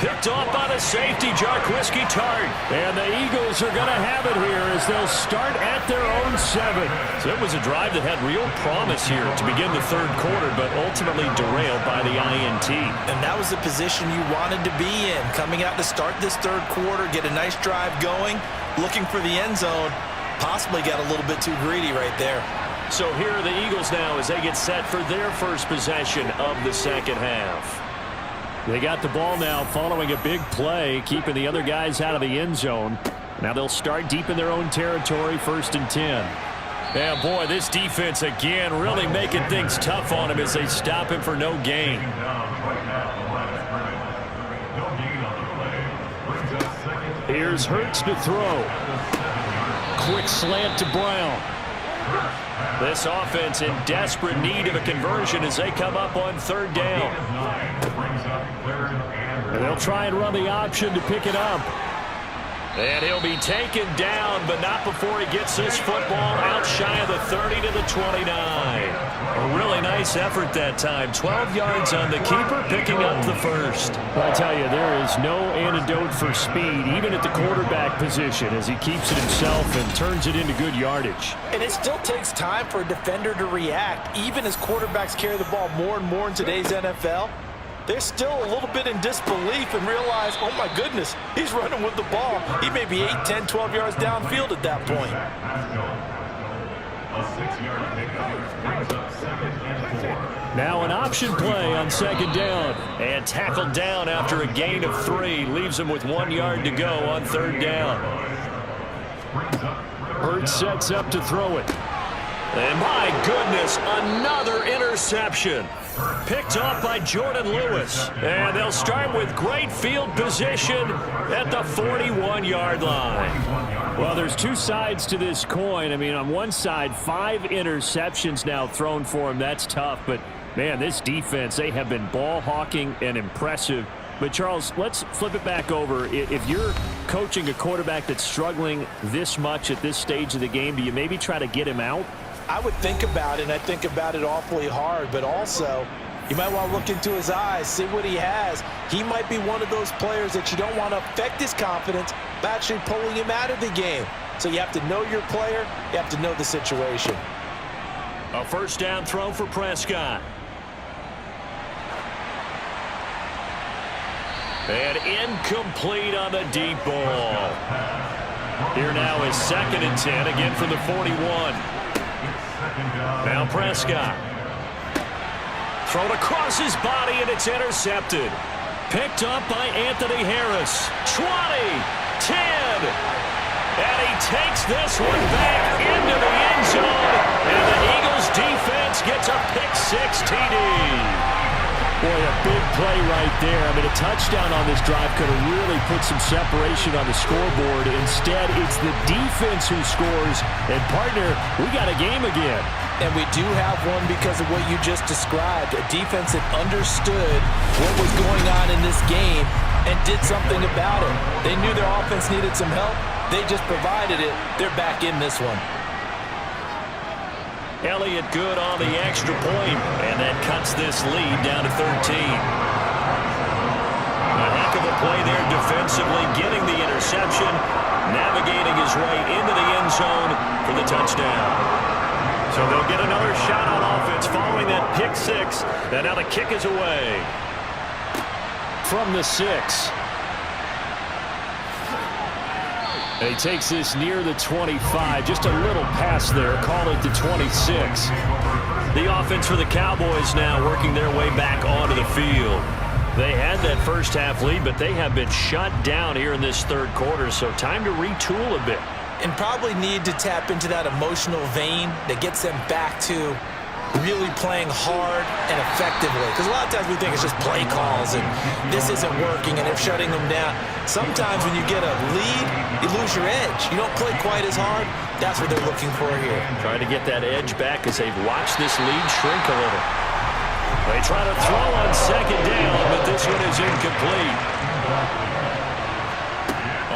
Picked off by the safety, Jarquiski Tart. And the Eagles are going to have it here as they'll start at their own 7. So it was a drive that had real promise here to begin the 3rd quarter, but ultimately derailed by the INT. And that was the position you wanted to be in, coming out to start this 3rd quarter, get a nice drive going, looking for the end zone. Possibly got a little bit too greedy right there. So here are the Eagles now as they get set for their first possession of the 2nd half. They got the ball now following a big play, keeping the other guys out of the end zone. Now they'll start deep in their own territory, 1st and 10. Yeah, boy, this defense again really making things tough on him as they stop him for no gain. Here's Hurts to throw. Quick slant to Brown. This offense in desperate need of a conversion as they come up on 3rd down. And they'll try and run the option to pick it up. And he'll be taken down, but not before he gets this football out shy of the 30 to the 29. A really nice effort that time. 12 yards on the keeper, picking up the 1st. I tell you, there is no antidote for speed, even at the quarterback position, as he keeps it himself and turns it into good yardage. And it still takes time for a defender to react, even as quarterbacks carry the ball more and more in today's NFL. They're still a little bit in disbelief and realize, oh my goodness, he's running with the ball. He may be 8, 10, 12 yards downfield at that point. Now an option play on 2nd down. And tackled down after a gain of 3. Leaves him with 1 yard to go on 3rd down. Hurts sets up to throw it. And my goodness, another interception. Picked off by Jordan Lewis. And they'll start with great field position at the 41-yard line. Well, there's 2 sides to this coin. I mean, on one side, 5 interceptions now thrown for him. That's tough. But Man, this defense, they have been ball hawking and impressive. But, Charles, let's flip it back over. If you're coaching a quarterback that's struggling this much at this stage of the game, do you maybe try to get him out? I would think about it, and I think about it awfully hard. But also, you might want to look into his eyes, see what he has. He might be one of those players that you don't want to affect his confidence by actually pulling him out of the game. So you have to know your player. You have to know the situation. A first down throw for Prescott. And incomplete on the deep ball. Here now is 2nd and 10, again from the 41. Now Prescott. Thrown across his body, and it's intercepted. Picked up by Anthony Harris. 20, 10. And he takes this one back into the end zone. And the Eagles defense gets a pick-6 TD. Boy, a big play right there. I mean, a touchdown on this drive could have really put some separation on the scoreboard. Instead, it's the defense who scores. And, partner, we got a game again. And we do have one because of what you just described. A defense that understood what was going on in this game and did something about it. They knew their offense needed some help. They just provided it. They're back in this one. Elliott good on the extra point, and that cuts this lead down to 13. A heck of a play there defensively, getting the interception, navigating his way into the end zone for the touchdown. So they'll get another shot on offense following that pick-6, and now the kick is away. From the 6. And he takes this near the 25. Just a little pass there. Call it the 26. The offense for the Cowboys now working their way back onto the field. They had that first half lead, but they have been shut down here in this third quarter, so time to retool a bit. And probably need to tap into that emotional vein that gets them back to really playing hard and effectively. Because a lot of times we think it's just play calls and this isn't working and they're shutting them down. Sometimes when you get a lead, you lose your edge. You don't play quite as hard. That's what they're looking for here. Trying to get that edge back as they've watched this lead shrink a little. They try to throw on 2nd down, but this one is incomplete.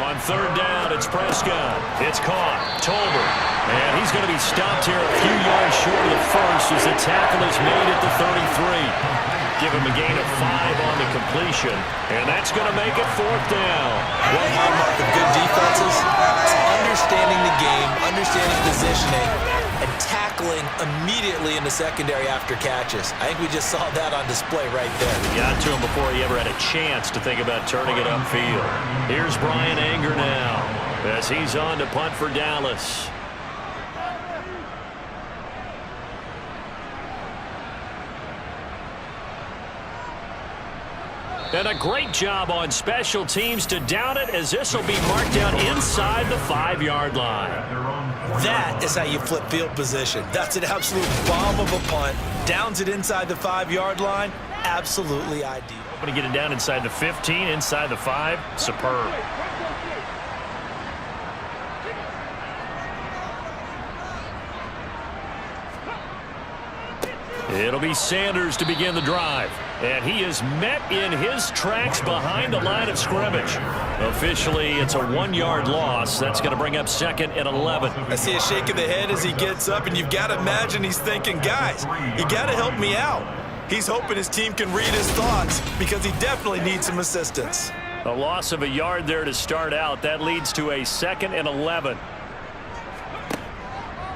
On 3rd down, it's Prescott. It's caught. Tolbert. And he's going to be stopped here a few yards short of the first as the tackle is made at the 33. Give him a gain of 5 on the completion. And that's going to make it 4th down. One hallmark of good defenses is understanding the game, understanding positioning, and tackling immediately in the secondary after catches. I think we just saw that on display right there. Got to him before he ever had a chance to think about turning it upfield. Here's Brian Anger now as he's on to punt for Dallas. And a great job on special teams to down it, as this will be marked down inside the 5-yard line. That is how you flip field position. That's an absolute bomb of a punt. Downs it inside the 5-yard line. Absolutely ideal. Going to get it down inside the 15, inside the 5. Superb. It'll be Sanders to begin the drive. And he is met in his tracks behind the line of scrimmage. Officially, it's a 1-yard loss. That's going to bring up 2nd and 11. I see a shake of the head as he gets up, and you've got to imagine he's thinking, guys, you got to help me out. He's hoping his team can read his thoughts because he definitely needs some assistance. A loss of a yard there to start out. That leads to a 2nd and 11.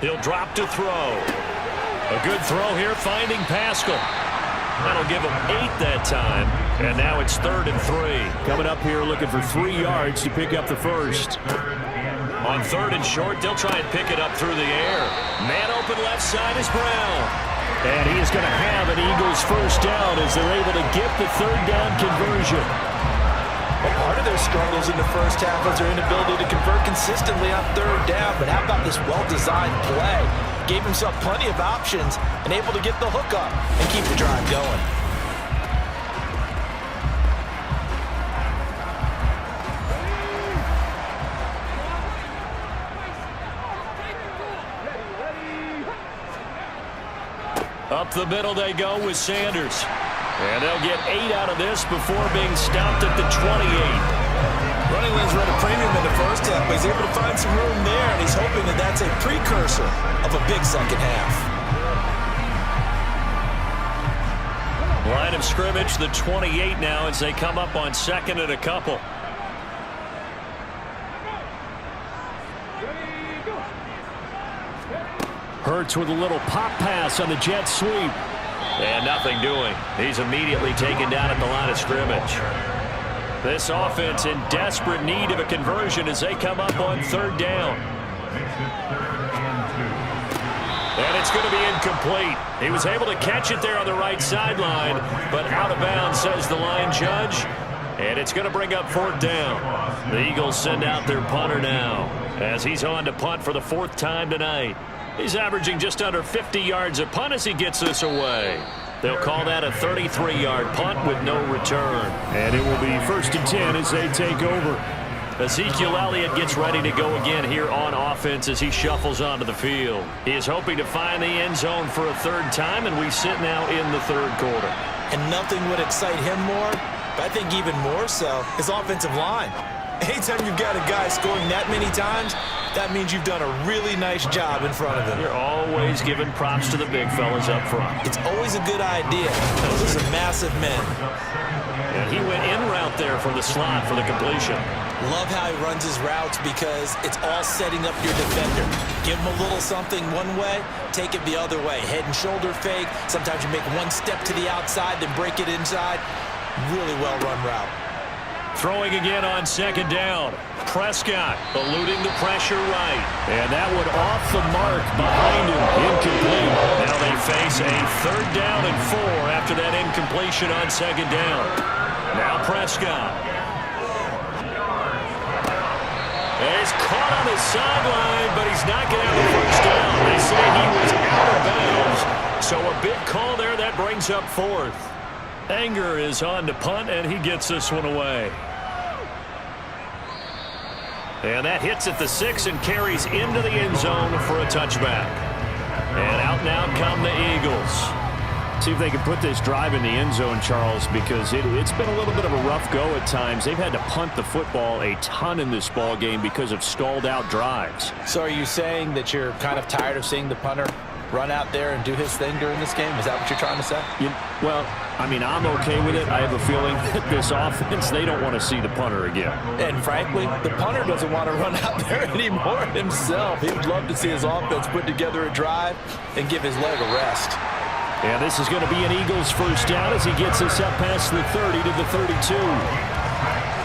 He'll drop to throw. A good throw here, finding Pascal. That'll give him 8 that time. And now it's 3rd and 3. Coming up here looking for 3 yards to pick up the first. On 3rd and short, they'll try and pick it up through the air. Man open left side is Brown. And he is going to have an Eagles first down as they're able to get the 3rd down conversion. Well, part of their struggles in the first half was their inability to convert consistently on 3rd down. But how about this well-designed play? Gave himself plenty of options and able to get the hook up and keep the drive going. Up the middle they go with Sanders. And they'll get 8 out of this before being stopped at the 28. Running lanes run a premium in the first half, but he's able to find some room there, and he's hoping that that's a precursor of a big second half. Line of scrimmage, the 28 now as they come up on second and a couple. Hurts with a little pop pass on the jet sweep. And nothing doing. He's immediately taken down at the line of scrimmage. This offense in desperate need of a conversion as they come up on third down. And it's going to be incomplete. He was able to catch it there on the right sideline, but out of bounds, says the line judge. And it's going to bring up fourth down. The Eagles send out their punter now as he's on to punt for the 4th time tonight. He's averaging just under 50 yards a punt as he gets this away. They'll call that a 33-yard punt with no return. And it will be 1st and 10 as they take over. Ezekiel Elliott gets ready to go again here on offense as he shuffles onto the field. He is hoping to find the end zone for a 3rd time, and we sit now in the 3rd quarter. And nothing would excite him more, but I think even more so, his offensive line. Anytime you've got a guy scoring that many times, that means you've done a really nice job in front of him. You're always giving props to the big fellas up front. It's always a good idea. Those are some massive men. And he went in route there from the slot for the completion. Love how he runs his routes because it's all setting up your defender. Give him a little something one way, take it the other way. Head and shoulder fake. Sometimes you make one step to the outside, then break it inside. Really well-run route. Throwing again on 2nd down. Prescott eluding the pressure right. And that one off the mark behind him. Incomplete. Now they face a 3rd down and 4 after that incompletion on 2nd down. Now Prescott. He's caught on the sideline, but he's not going to have the 1st down. They say he was out of bounds. So a big call there. That brings up 4th. Anger is on to punt, and he gets this one away. And that hits at the 6 and carries into the end zone for a touchback. And out and out come the Eagles. See if they can put this drive in the end zone, Charles, because it's been a little bit of a rough go at times. They've had to punt the football a ton in this ball game because of stalled out drives. So are you saying that you're kind of tired of seeing the punter run out there and do his thing during this game? Is that what you're trying to say? Well, I mean, I'm okay with it. I have a feeling that this offense, they don't want to see the punter again. And frankly, the punter doesn't want to run out there anymore himself. He would love to see his offense put together a drive and give his leg a rest. And this is going to be an Eagles 1st down as he gets us up past the 30 to the 32.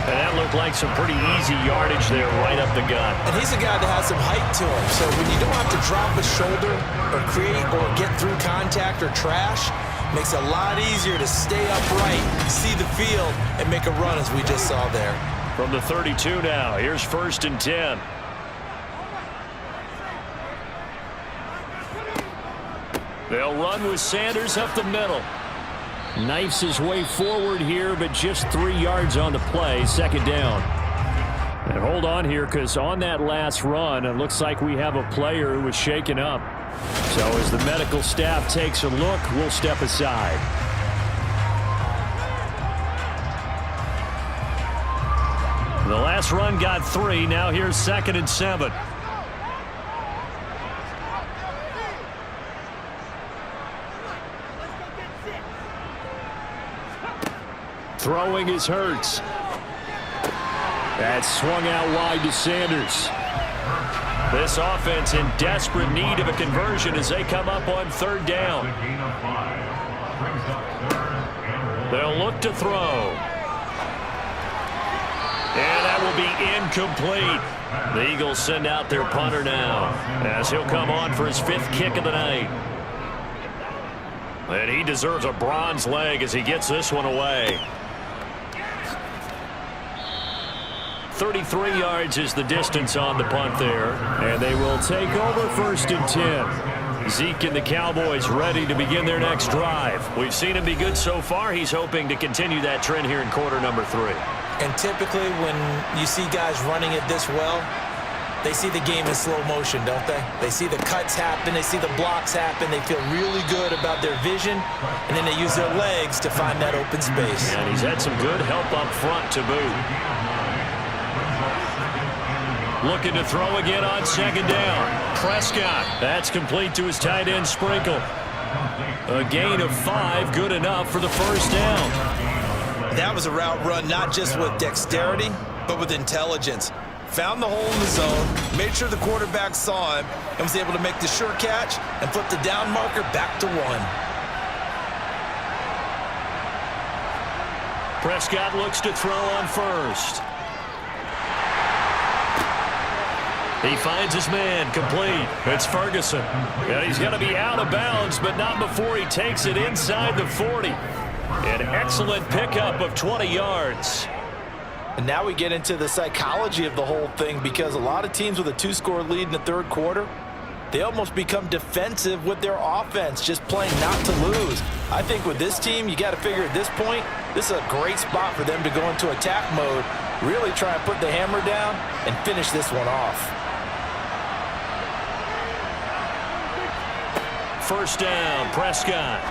And that looked like some pretty easy yardage there right up the gut. And he's a guy that has some height to him. So when you don't have to drop a shoulder or create or get through contact or trash, makes it a lot easier to stay upright, see the field, and make a run as we just saw there. From the 32 now, here's 1st and 10. They'll run with Sanders up the middle. Knifes his way forward here, but just 3 yards on the play. 2nd down. And hold on here, because on that last run, it looks like we have a player who was shaken up. So as the medical staff takes a look, we'll step aside. The last run got 3. Now here's 2nd and 7. Throwing is Hurts. That's swung out wide to Sanders. This offense in desperate need of a conversion as they come up on 3rd down. They'll look to throw. And that will be incomplete. The Eagles send out their punter now as he'll come on for his 5th kick of the night. And he deserves a bronze leg as he gets this one away. 33 yards is the distance on the punt there. And they will take over 1st and 10. Zeke and the Cowboys ready to begin their next drive. We've seen him be good so far. He's hoping to continue that trend here in quarter number 3. And typically when you see guys running it this well, they see the game in slow motion, don't they? They see the cuts happen, they see the blocks happen, they feel really good about their vision, and then they use their legs to find that open space. And he's had some good help up front to boot. Looking to throw again on second down. Prescott. That's complete to his tight end Sprinkle. A gain of 5, good enough for the first down. That was a route run not just with dexterity, but with intelligence. Found the hole in the zone, made sure the quarterback saw him, and was able to make the sure catch and flip the down marker back to 1. Prescott looks to throw on first. He finds his man, complete. It's Ferguson. And he's going to be out of bounds, but not before he takes it inside the 40. An excellent pickup of 20 yards. And now we get into the psychology of the whole thing, because a lot of teams with a 2-score lead in the third quarter, they almost become defensive with their offense, just playing not to lose. I think with this team, you got to figure at this point, this is a great spot for them to go into attack mode, really try and put the hammer down and finish this one off. First down, Prescott.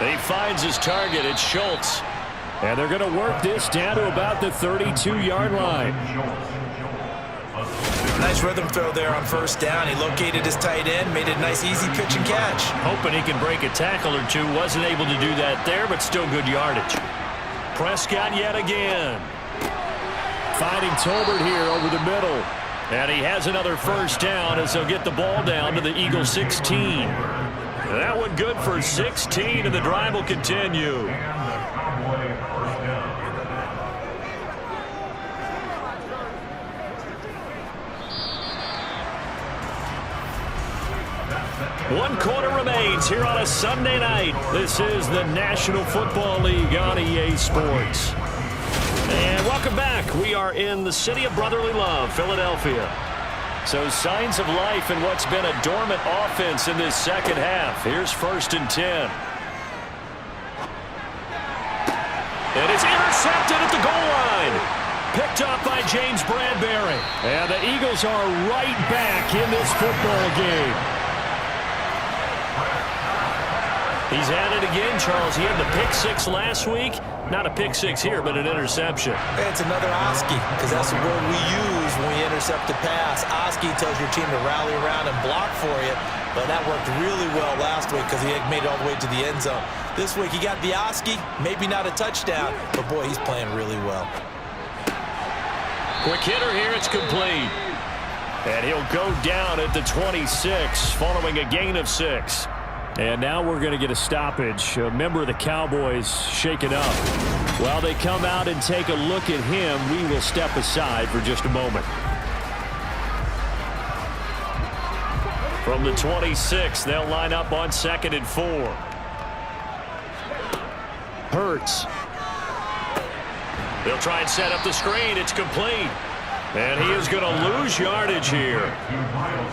He finds his target. It's Schultz. And they're going to work this down to about the 32-yard line. Nice rhythm throw there on first down. He located his tight end, made it a nice, easy pitch and catch. Hoping he can break a tackle or two. Wasn't able to do that there, but still good yardage. Prescott yet again. Finding Tolbert here over the middle. And he has another first down as they'll get the ball down to the Eagles 16. That one good for 16, and the drive will continue. One quarter remains here on a Sunday night. This is the National Football League on EA Sports. And welcome back. We are in the city of brotherly love, Philadelphia. So signs of life in what's been a dormant offense in this second half. Here's 1st and 10. It is intercepted at the goal line. Picked up by James Bradbury. And the Eagles are right back in this football game. He's at it again, Charles. He had the pick 6 last week. Not a pick 6 here, but an interception. It's another Oski, because that's the word we use when we intercept a pass. Oski tells your team to rally around and block for you, but that worked really well last week because he made it all the way to the end zone. This week he got the Oski, maybe not a touchdown, but boy, he's playing really well. Quick hitter here, it's complete. And he'll go down at the 26 following a gain of 6. And now we're going to get a stoppage. A member of the Cowboys shaken up. While they come out and take a look at him, we will step aside for just a moment. From the 26, they'll line up on 2nd and 4. Hurts. They'll try and set up the screen. It's complete. And he is going to lose yardage here.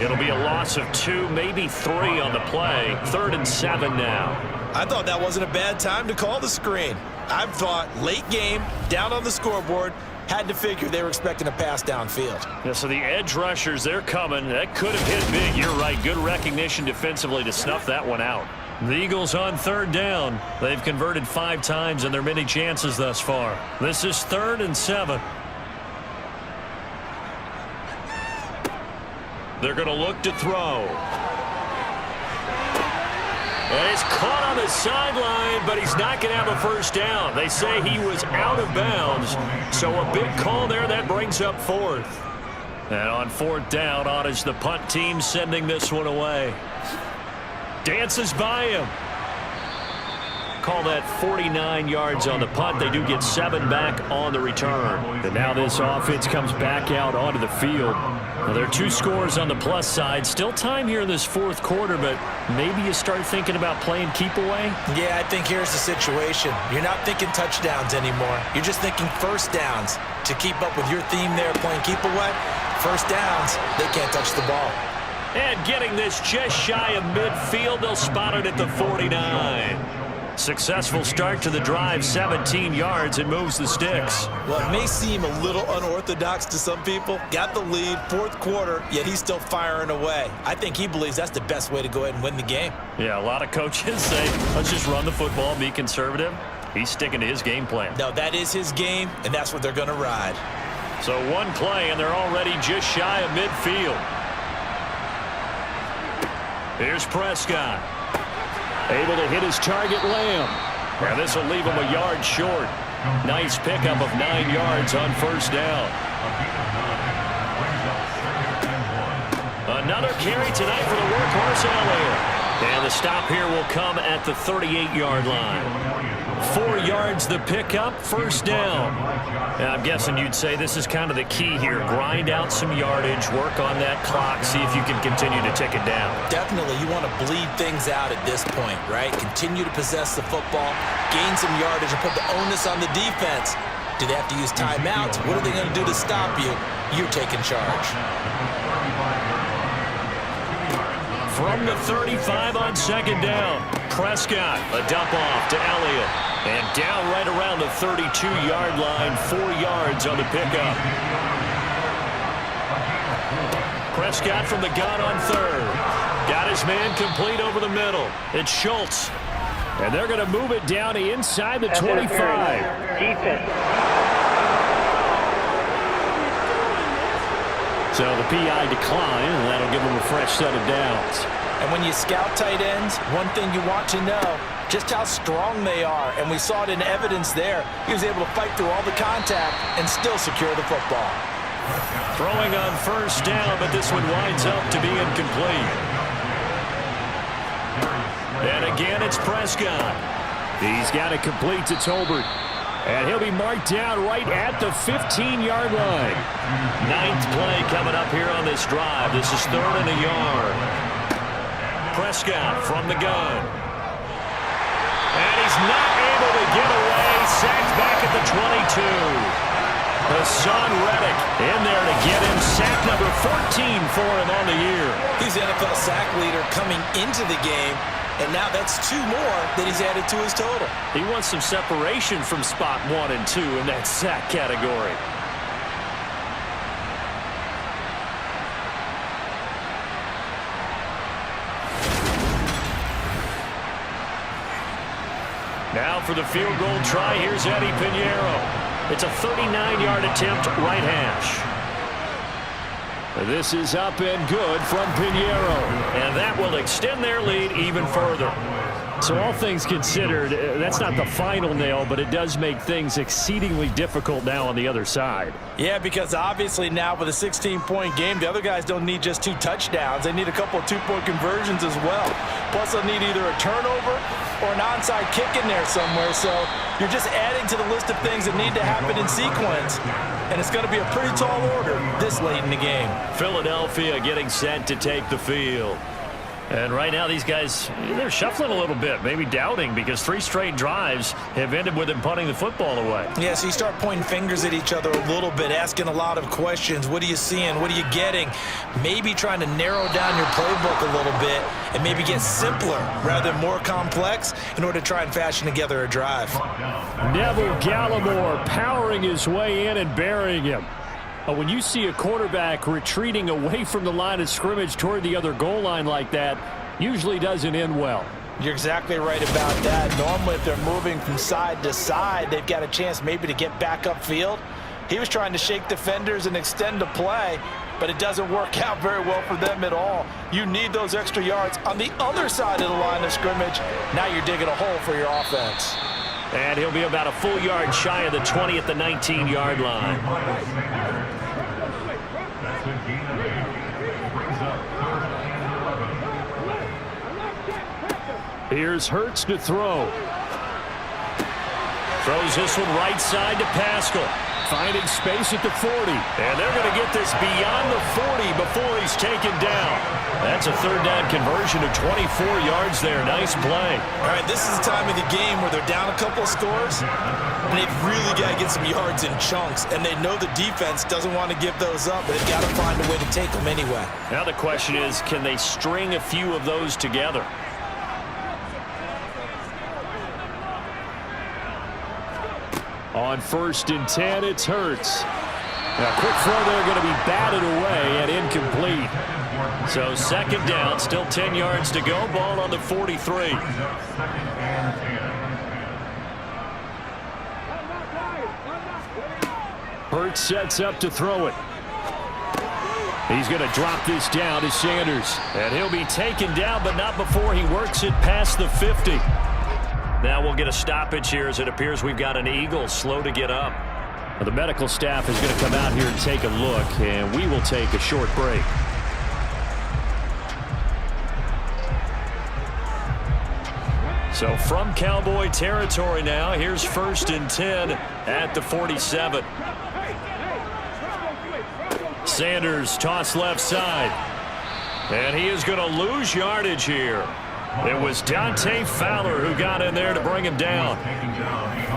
It'll be a loss of 2, maybe 3 on the play. 3rd and 7 now. I thought that wasn't a bad time to call the screen. I thought late game, down on the scoreboard, had to figure they were expecting a pass downfield. Yeah, so the edge rushers, they're coming. That could have hit big. You're right. Good recognition defensively to snuff that one out. The Eagles on 3rd down. They've converted 5 times in their many chances thus far. This is 3rd and 7. They're going to look to throw. And he's caught on the sideline, but he's not going to have a first down. They say he was out of bounds. So a big call there. That brings up 4th. And on 4th down, on is the punt team sending this one away. Dances by him. Call that 49 yards on the punt. They do get 7 back on the return. And now this offense comes back out onto the field. Well, there are 2 scores on the plus side. Still time here in this 4th quarter, but maybe you start thinking about playing keep away? Yeah, I think here's the situation. You're not thinking touchdowns anymore. You're just thinking first downs. To keep up with your theme there, playing keep away, first downs, they can't touch the ball. And getting this just shy of midfield, they'll spot it at the 49. Successful start to the drive, 17 yards, and moves the sticks. Well, it may seem a little unorthodox to some people. Got the lead, fourth quarter, yet he's still firing away. I think he believes that's the best way to go ahead and win the game. Yeah, a lot of coaches say, let's just run the football, be conservative. He's sticking to his game plan. No, that is his game, and that's what they're going to ride. So one play, and they're already just shy of midfield. Here's Prescott. Able to hit his target, Lamb. And this will leave him a yard short. Nice pickup of 9 yards on first down. Another carry tonight for the workhorse Elliott. And the stop here will come at the 38-yard line. 4 yards the pickup, first down. And I'm guessing you'd say this is kind of the key here. Grind out some yardage, work on that clock, see if you can continue to tick it down. Definitely, you want to bleed things out at this point, right? Continue to possess the football, gain some yardage, and put the onus on the defense. Do they have to use timeouts? What are they going to do to stop you? You're taking charge. From the 35 on second down, Prescott, a dump off to Elliott. And down right around the 32-yard line, 4 yards on the pickup. Prescott from the gun on third. Got his man complete over the middle. It's Schultz. And they're going to move it down inside the 25. Defense. So the PI decline, and that'll give them a fresh set of downs. And when you scout tight ends, one thing you want to know, just how strong they are. And we saw it in evidence there. He was able to fight through all the contact and still secure the football. Throwing on first down, but this one winds up to be incomplete. And again, it's Prescott. He's got it complete to Tolbert. And he'll be marked down right at the 15-yard line. 9th play coming up here on this drive. This is 3rd and a yard. Prescott from the gun. And he's not able to get away. Sacked back at the 22. Hassan Reddick in there to get him. Sack number 14 for him on the year. He's the NFL sack leader coming into the game. And now that's 2 more that he's added to his total. He wants some separation from spot 1 and 2 in that sack category. Now for the field goal try, here's Eddie Pinheiro. It's a 39-yard attempt, right hash. This is up and good from Pinheiro. And that will extend their lead even further. So all things considered, that's not the final nail, but it does make things exceedingly difficult now on the other side. Yeah, because obviously now with a 16-point game, the other guys don't need just 2 touchdowns. They need a couple of 2-point conversions as well. Plus, they'll need either a turnover or an onside kick in there somewhere. So you're just adding to the list of things that need to happen in sequence. And it's going to be a pretty tall order this late in the game. Philadelphia getting set to take the field. And right now these guys, they're shuffling a little bit, maybe doubting, because 3 straight drives have ended with them punting the football away. Yeah, so you start pointing fingers at each other a little bit, asking a lot of questions. What are you seeing? What are you getting? Maybe trying to narrow down your playbook a little bit and maybe get simpler rather than more complex in order to try and fashion together a drive. Neville Gallimore powering his way in and burying him. When you see a quarterback retreating away from the line of scrimmage toward the other goal line like that, usually doesn't end well. You're exactly right about that. Normally, if they're moving from side to side, they've got a chance maybe to get back upfield. He was trying to shake defenders and extend the play, but it doesn't work out very well for them at all. You need those extra yards on the other side of the line of scrimmage. Now you're digging a hole for your offense. And he'll be about a full yard shy of the 20 at the 19-yard line. Here's Hurts to throw. Throws this one right side to Pascal. Finding space at the 40. And they're going to get this beyond the 40 before he's taken down. That's a 3rd down conversion of 24 yards there. Nice play. All right, this is the time of the game where they're down a couple of scores, and they've really got to get some yards in chunks. And they know the defense doesn't want to give those up, but they've got to find a way to take them anyway. Now the question is, can they string a few of those together? On 1st and 10, it's Hurts. Now, quick throw there, going to be batted away and incomplete. So 2nd down, still 10 yards to go. Ball on the 43. Hurts sets up to throw it. He's going to drop this down to Sanders. And he'll be taken down, but not before he works it past the 50. Now we'll get a stoppage here as it appears we've got an Eagle slow to get up. Well, the medical staff is going to come out here and take a look, and we will take a short break. So from Cowboy territory now, here's 1st and 10 at the 47. Sanders toss left side. And he is going to lose yardage here. It was Dante Fowler who got in there to bring him down.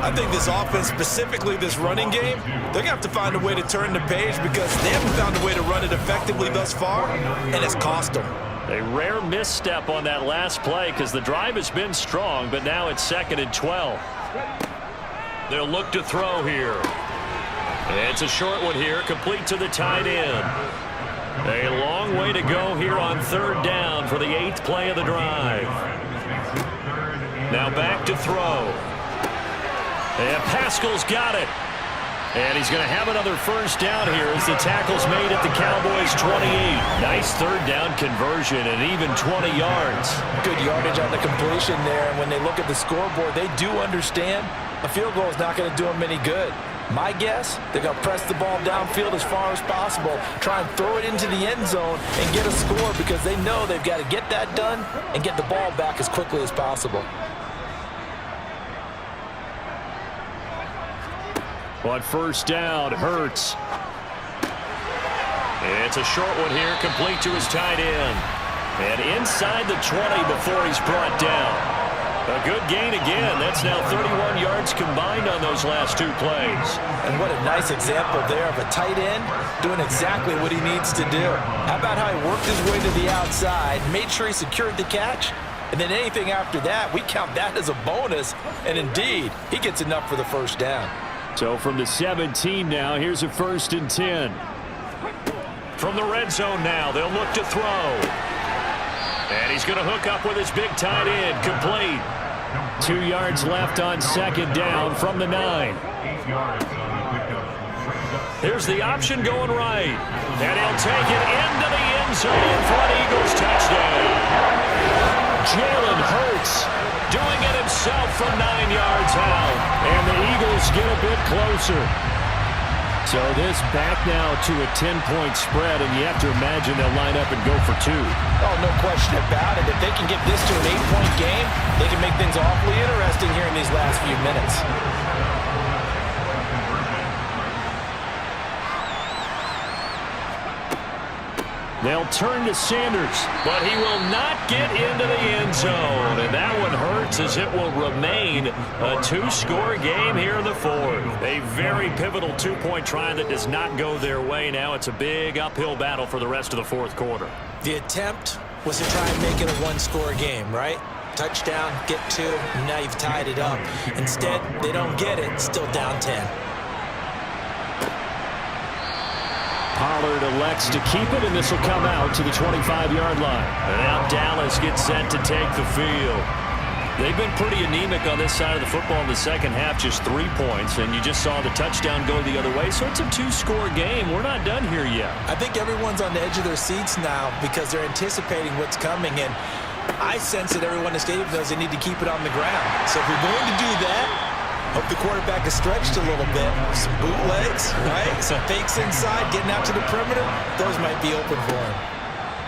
I think this offense, specifically this running game, they're going to have to find a way to turn the page because they haven't found a way to run it effectively thus far, and it's cost them. A rare misstep on that last play because the drive has been strong, but now it's 2nd and 12. They'll look to throw here. It's a short one here, complete to the tight end. A long way to go here on 3rd down for the 8th play of the drive. Now back to throw. And Pascal's got it. And he's going to have another 1st down here as the tackle's made at the Cowboys' 28. Nice 3rd down conversion and even 20 yards. Good yardage on the completion there. And when they look at the scoreboard, they do understand a field goal is not going to do them any good. My guess, they're going to press the ball downfield as far as possible, try and throw it into the end zone and get a score because they know they've got to get that done and get the ball back as quickly as possible. On 1st down, Hurts. It's a short one here, complete to his tight end. And inside the 20 before he's brought down. A good gain again. That's now 31 yards combined on those last 2 plays. And what a nice example there of a tight end doing exactly what he needs to do. How about how he worked his way to the outside, made sure he secured the catch, and then anything after that, we count that as a bonus. And indeed, he gets enough for the 1st down. So from the 17 now, here's a 1st and 10. From the red zone now, they'll look to throw. And he's going to hook up with his big tight end, complete. 2 yards left on 2nd down from the 9. Here's the option going right. And he'll take it into the end zone for an Eagles touchdown. Jalen Hurts doing it himself from 9 yards out. And the Eagles get a bit closer. So this back now to a 10-point spread, and you have to imagine they'll line up and go for 2. Oh, no question about it. If they can get this to an 8-point game, they can make things awfully interesting here in these last few minutes. They'll turn to Sanders, but he will not get into the end zone. And that one hurts as it will remain a 2-score game here in the 4th. A very pivotal 2-point try that does not go their way. Now it's a big uphill battle for the rest of the 4th quarter. The attempt was to try and make it a 1-score game, right? Touchdown, get 2, and now you've tied it up. Instead, they don't get it, still down 10. Pollard elects to keep it, and this will come out to the 25-yard line. And now Dallas gets set to take the field. They've been pretty anemic on this side of the football in the second half, just 3 points, and you just saw the touchdown go the other way. So it's a 2-score game. We're not done here yet. I think everyone's on the edge of their seats now because they're anticipating what's coming, and I sense that everyone in the stadium knows they need to keep it on the ground. So if you're going to do that, hope the quarterback is stretched a little bit. Some bootlegs, right? Some fakes inside, getting out to the perimeter. Those might be open for him.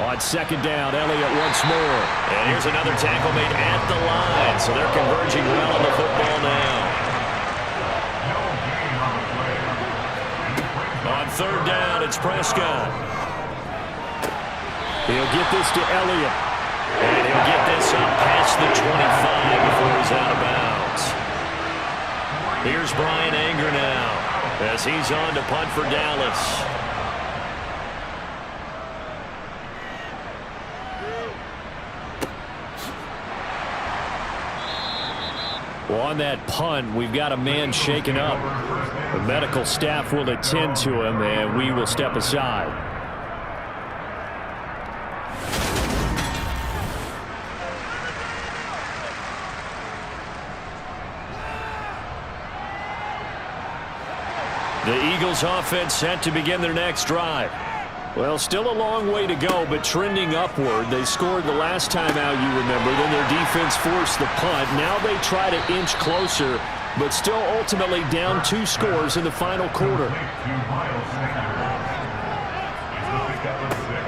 On 2nd down, Elliott once more. And here's another tackle made at the line. So they're converging well on the football now. On 3rd down, it's Prescott. He'll get this to Elliott. And he'll get this up past the 25 before he's out of bounds. Here's Brian Anger now as he's on to punt for Dallas. Well, on that punt, we've got a man shaken up. The medical staff will attend to him, and we will step aside. The Eagles offense set to begin their next drive. Well, still a long way to go, but trending upward. They scored the last time out, you remember. Then their defense forced the punt. Now they try to inch closer, but still ultimately down 2 scores in the final quarter.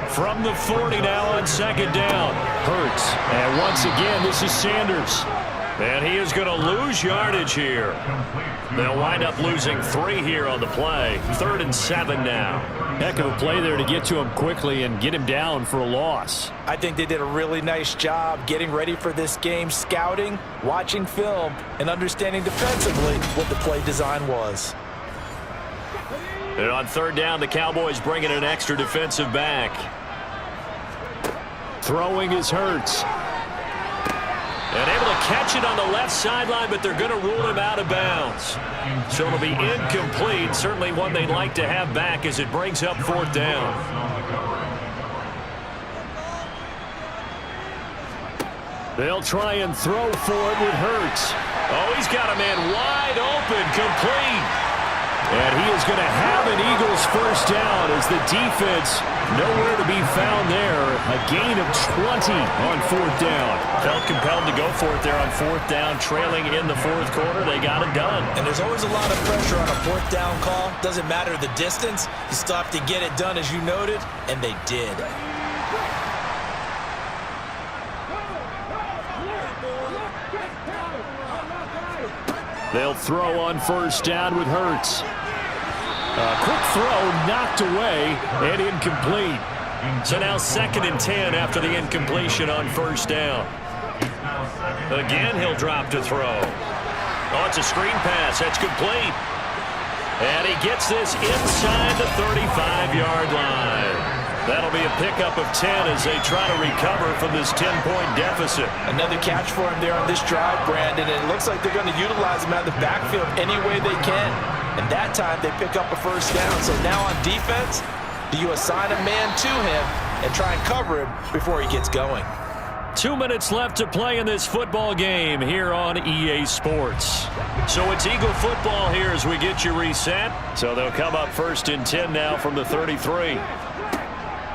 From the 40 now on second down. Hurts. And once again, this is Sanders. And he is going to lose yardage here. They'll wind up losing 3 here on the play. 3rd and 7 now. Heck of a play there to get to him quickly and get him down for a loss. I think they did a really nice job getting ready for this game, scouting, watching film, and understanding defensively what the play design was. And on 3rd down, the Cowboys bring in an extra defensive back. Throwing is Hurts. And able to catch it on the left sideline, but they're going to rule him out of bounds. So it'll be incomplete. Certainly one they'd like to have back as it brings up 4th down. They'll try and throw for it with Hurts. Oh, he's got a man wide open, complete. And he is going to have an Eagles 1st down as the defense nowhere to be found there. A gain of 20 on 4th down. Felt compelled to go for it there on 4th down, trailing in the 4th quarter. They got it done. And there's always a lot of pressure on a 4th down call. Doesn't matter the distance. You still have to get it done, as you noted, and they did. They'll throw on 1st down with Hurts. A quick throw knocked away and incomplete. So now 2nd and 10 after the incompletion on 1st down. Again, he'll drop to throw. Oh, it's a screen pass. That's complete. And he gets this inside the 35-yard line. That'll be a pickup of 10 as they try to recover from this 10-point deficit. Another catch for him there on this drive, Brandon, and it looks like they're going to utilize him out of the backfield any way they can. And that time they pick up a 1st down. So now on defense, do you assign a man to him and try and cover him before he gets going? 2 minutes left to play in this football game here on EA Sports. So it's Eagle football here as we get you reset. So they'll come up 1st and 10 now from the 33.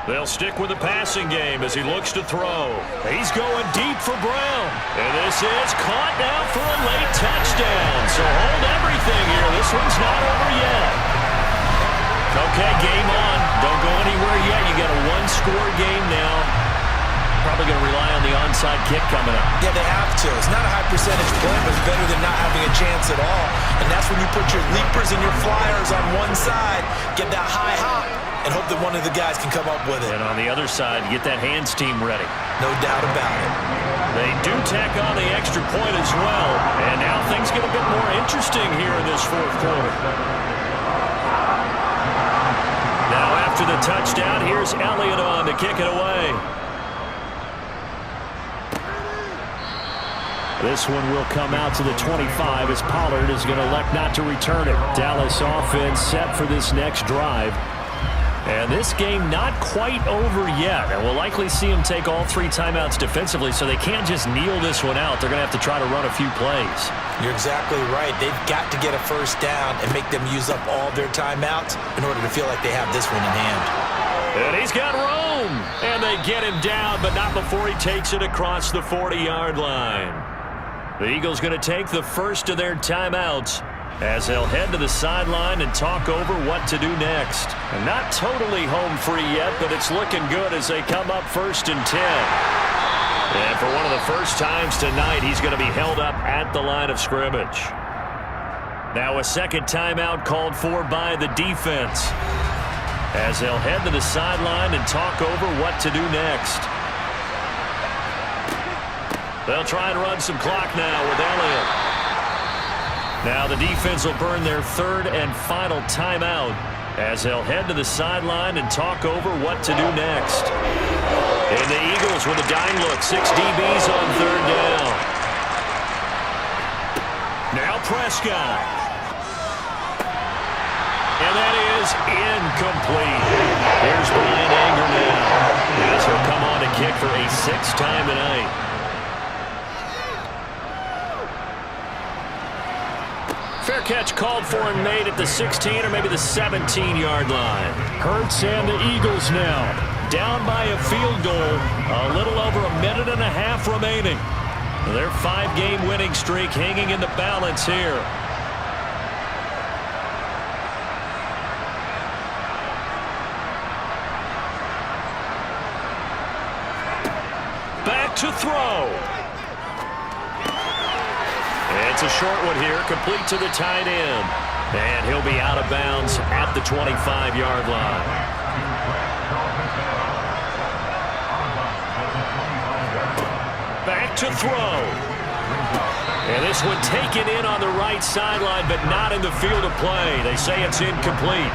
They'll stick with the passing game as he looks to throw. He's going deep for Brown. And this is caught now for a late touchdown. So hold everything here. This one's not over yet. Okay, game on. Don't go anywhere yet. You got a 1-score game now. Probably going to rely on the onside kick coming up. Yeah, they have to. It's not a high percentage play, but it's better than not having a chance at all. And that's when you put your leapers and your flyers on one side, get that high hop, and hope that one of the guys can come up with it. And on the other side, get that hands team ready. No doubt about it. They do tack on the extra point as well. And now things get a bit more interesting here in this 4th quarter. Now after the touchdown, here's Elliott on to kick it away. This one will come out to the 25 as Pollard is going to elect not to return it. Dallas offense set for this next drive. And this game not quite over yet. And we'll likely see him take all 3 timeouts defensively, so they can't just kneel this one out. They're going to have to try to run a few plays. You're exactly right. They've got to get a 1st down and make them use up all their timeouts in order to feel like they have this one in hand. And he's got room. And they get him down, but not before he takes it across the 40-yard line. The Eagles going to take the first of their timeouts as they'll head to the sideline and talk over what to do next. And not totally home free yet, but it's looking good as they come up 1st and 10. And for one of the first times tonight, he's going to be held up at the line of scrimmage. Now a 2nd timeout called for by the defense as they'll head to the sideline and talk over what to do next. They'll try and run some clock now with Elliott. Now the defense will burn their 3rd and final timeout as they'll head to the sideline and talk over what to do next. And the Eagles with a dime look, 6 DBs on 3rd down. Prescott. And that is incomplete. Here's Brian Anger now, as he'll come on to kick for a 6th time tonight. Fair catch called for and made at the 16 or maybe the 17-yard line. Hurts and the Eagles now down by a field goal. A little over a minute and a half remaining. Their 5-game winning streak hanging in the balance here. Back to throw. It's a short one here, complete to the tight end. And he'll be out of bounds at the 25-yard line. Back to throw. And this one taken in on the right sideline, but not in the field of play. They say it's incomplete.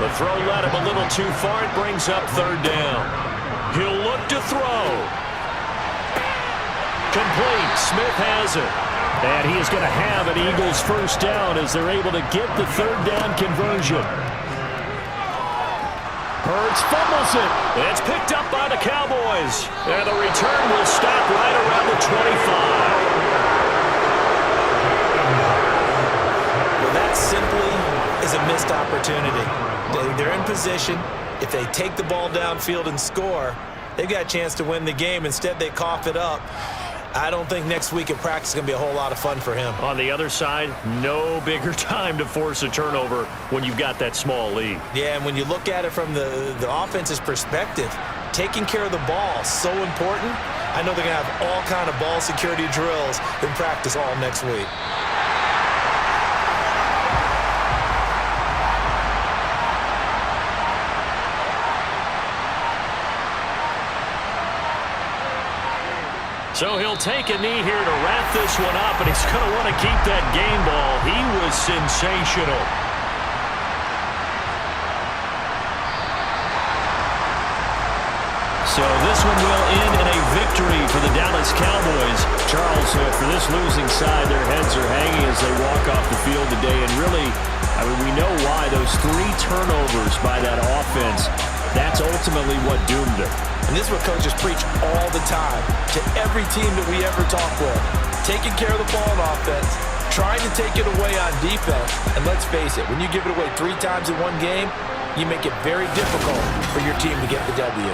The throw led him a little too far. It brings up 3rd down. He'll look to throw. Complete. Smith has it. And he is going to have an Eagles 1st down as they're able to get the 3rd down conversion. Hurts fumbles it. It's picked up by the Cowboys. And the return will stop right around the 25. Well, that simply is a missed opportunity. They're in position. If they take the ball downfield and score, they've got a chance to win the game. Instead, they cough it up. I don't think next week in practice is going to be a whole lot of fun for him. On the other side, no bigger time to force a turnover when you've got that small lead. Yeah, and when you look at it from the offense's perspective, taking care of the ball is so important. I know they're going to have all kind of ball security drills in practice all next week. So he'll take a knee here to wrap this one up, and he's going to want to keep that game ball. He was sensational. So this one will end in a victory for the Dallas Cowboys. Charles, for this losing side, their heads are hanging as they walk off the field today. And really, I mean, we know why. Those 3 turnovers by that offense, that's ultimately what doomed them. And this is what coaches preach all the time to every team that we ever talk with. Taking care of the ball on offense, trying to take it away on defense. And let's face it, when you give it away 3 times in one game, you make it very difficult for your team to get the W.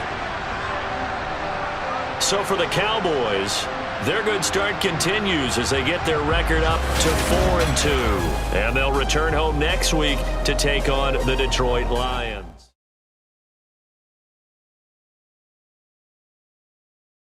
So for the Cowboys, their good start continues as they get their record up to 4-2. And they'll return home next week to take on the Detroit Lions.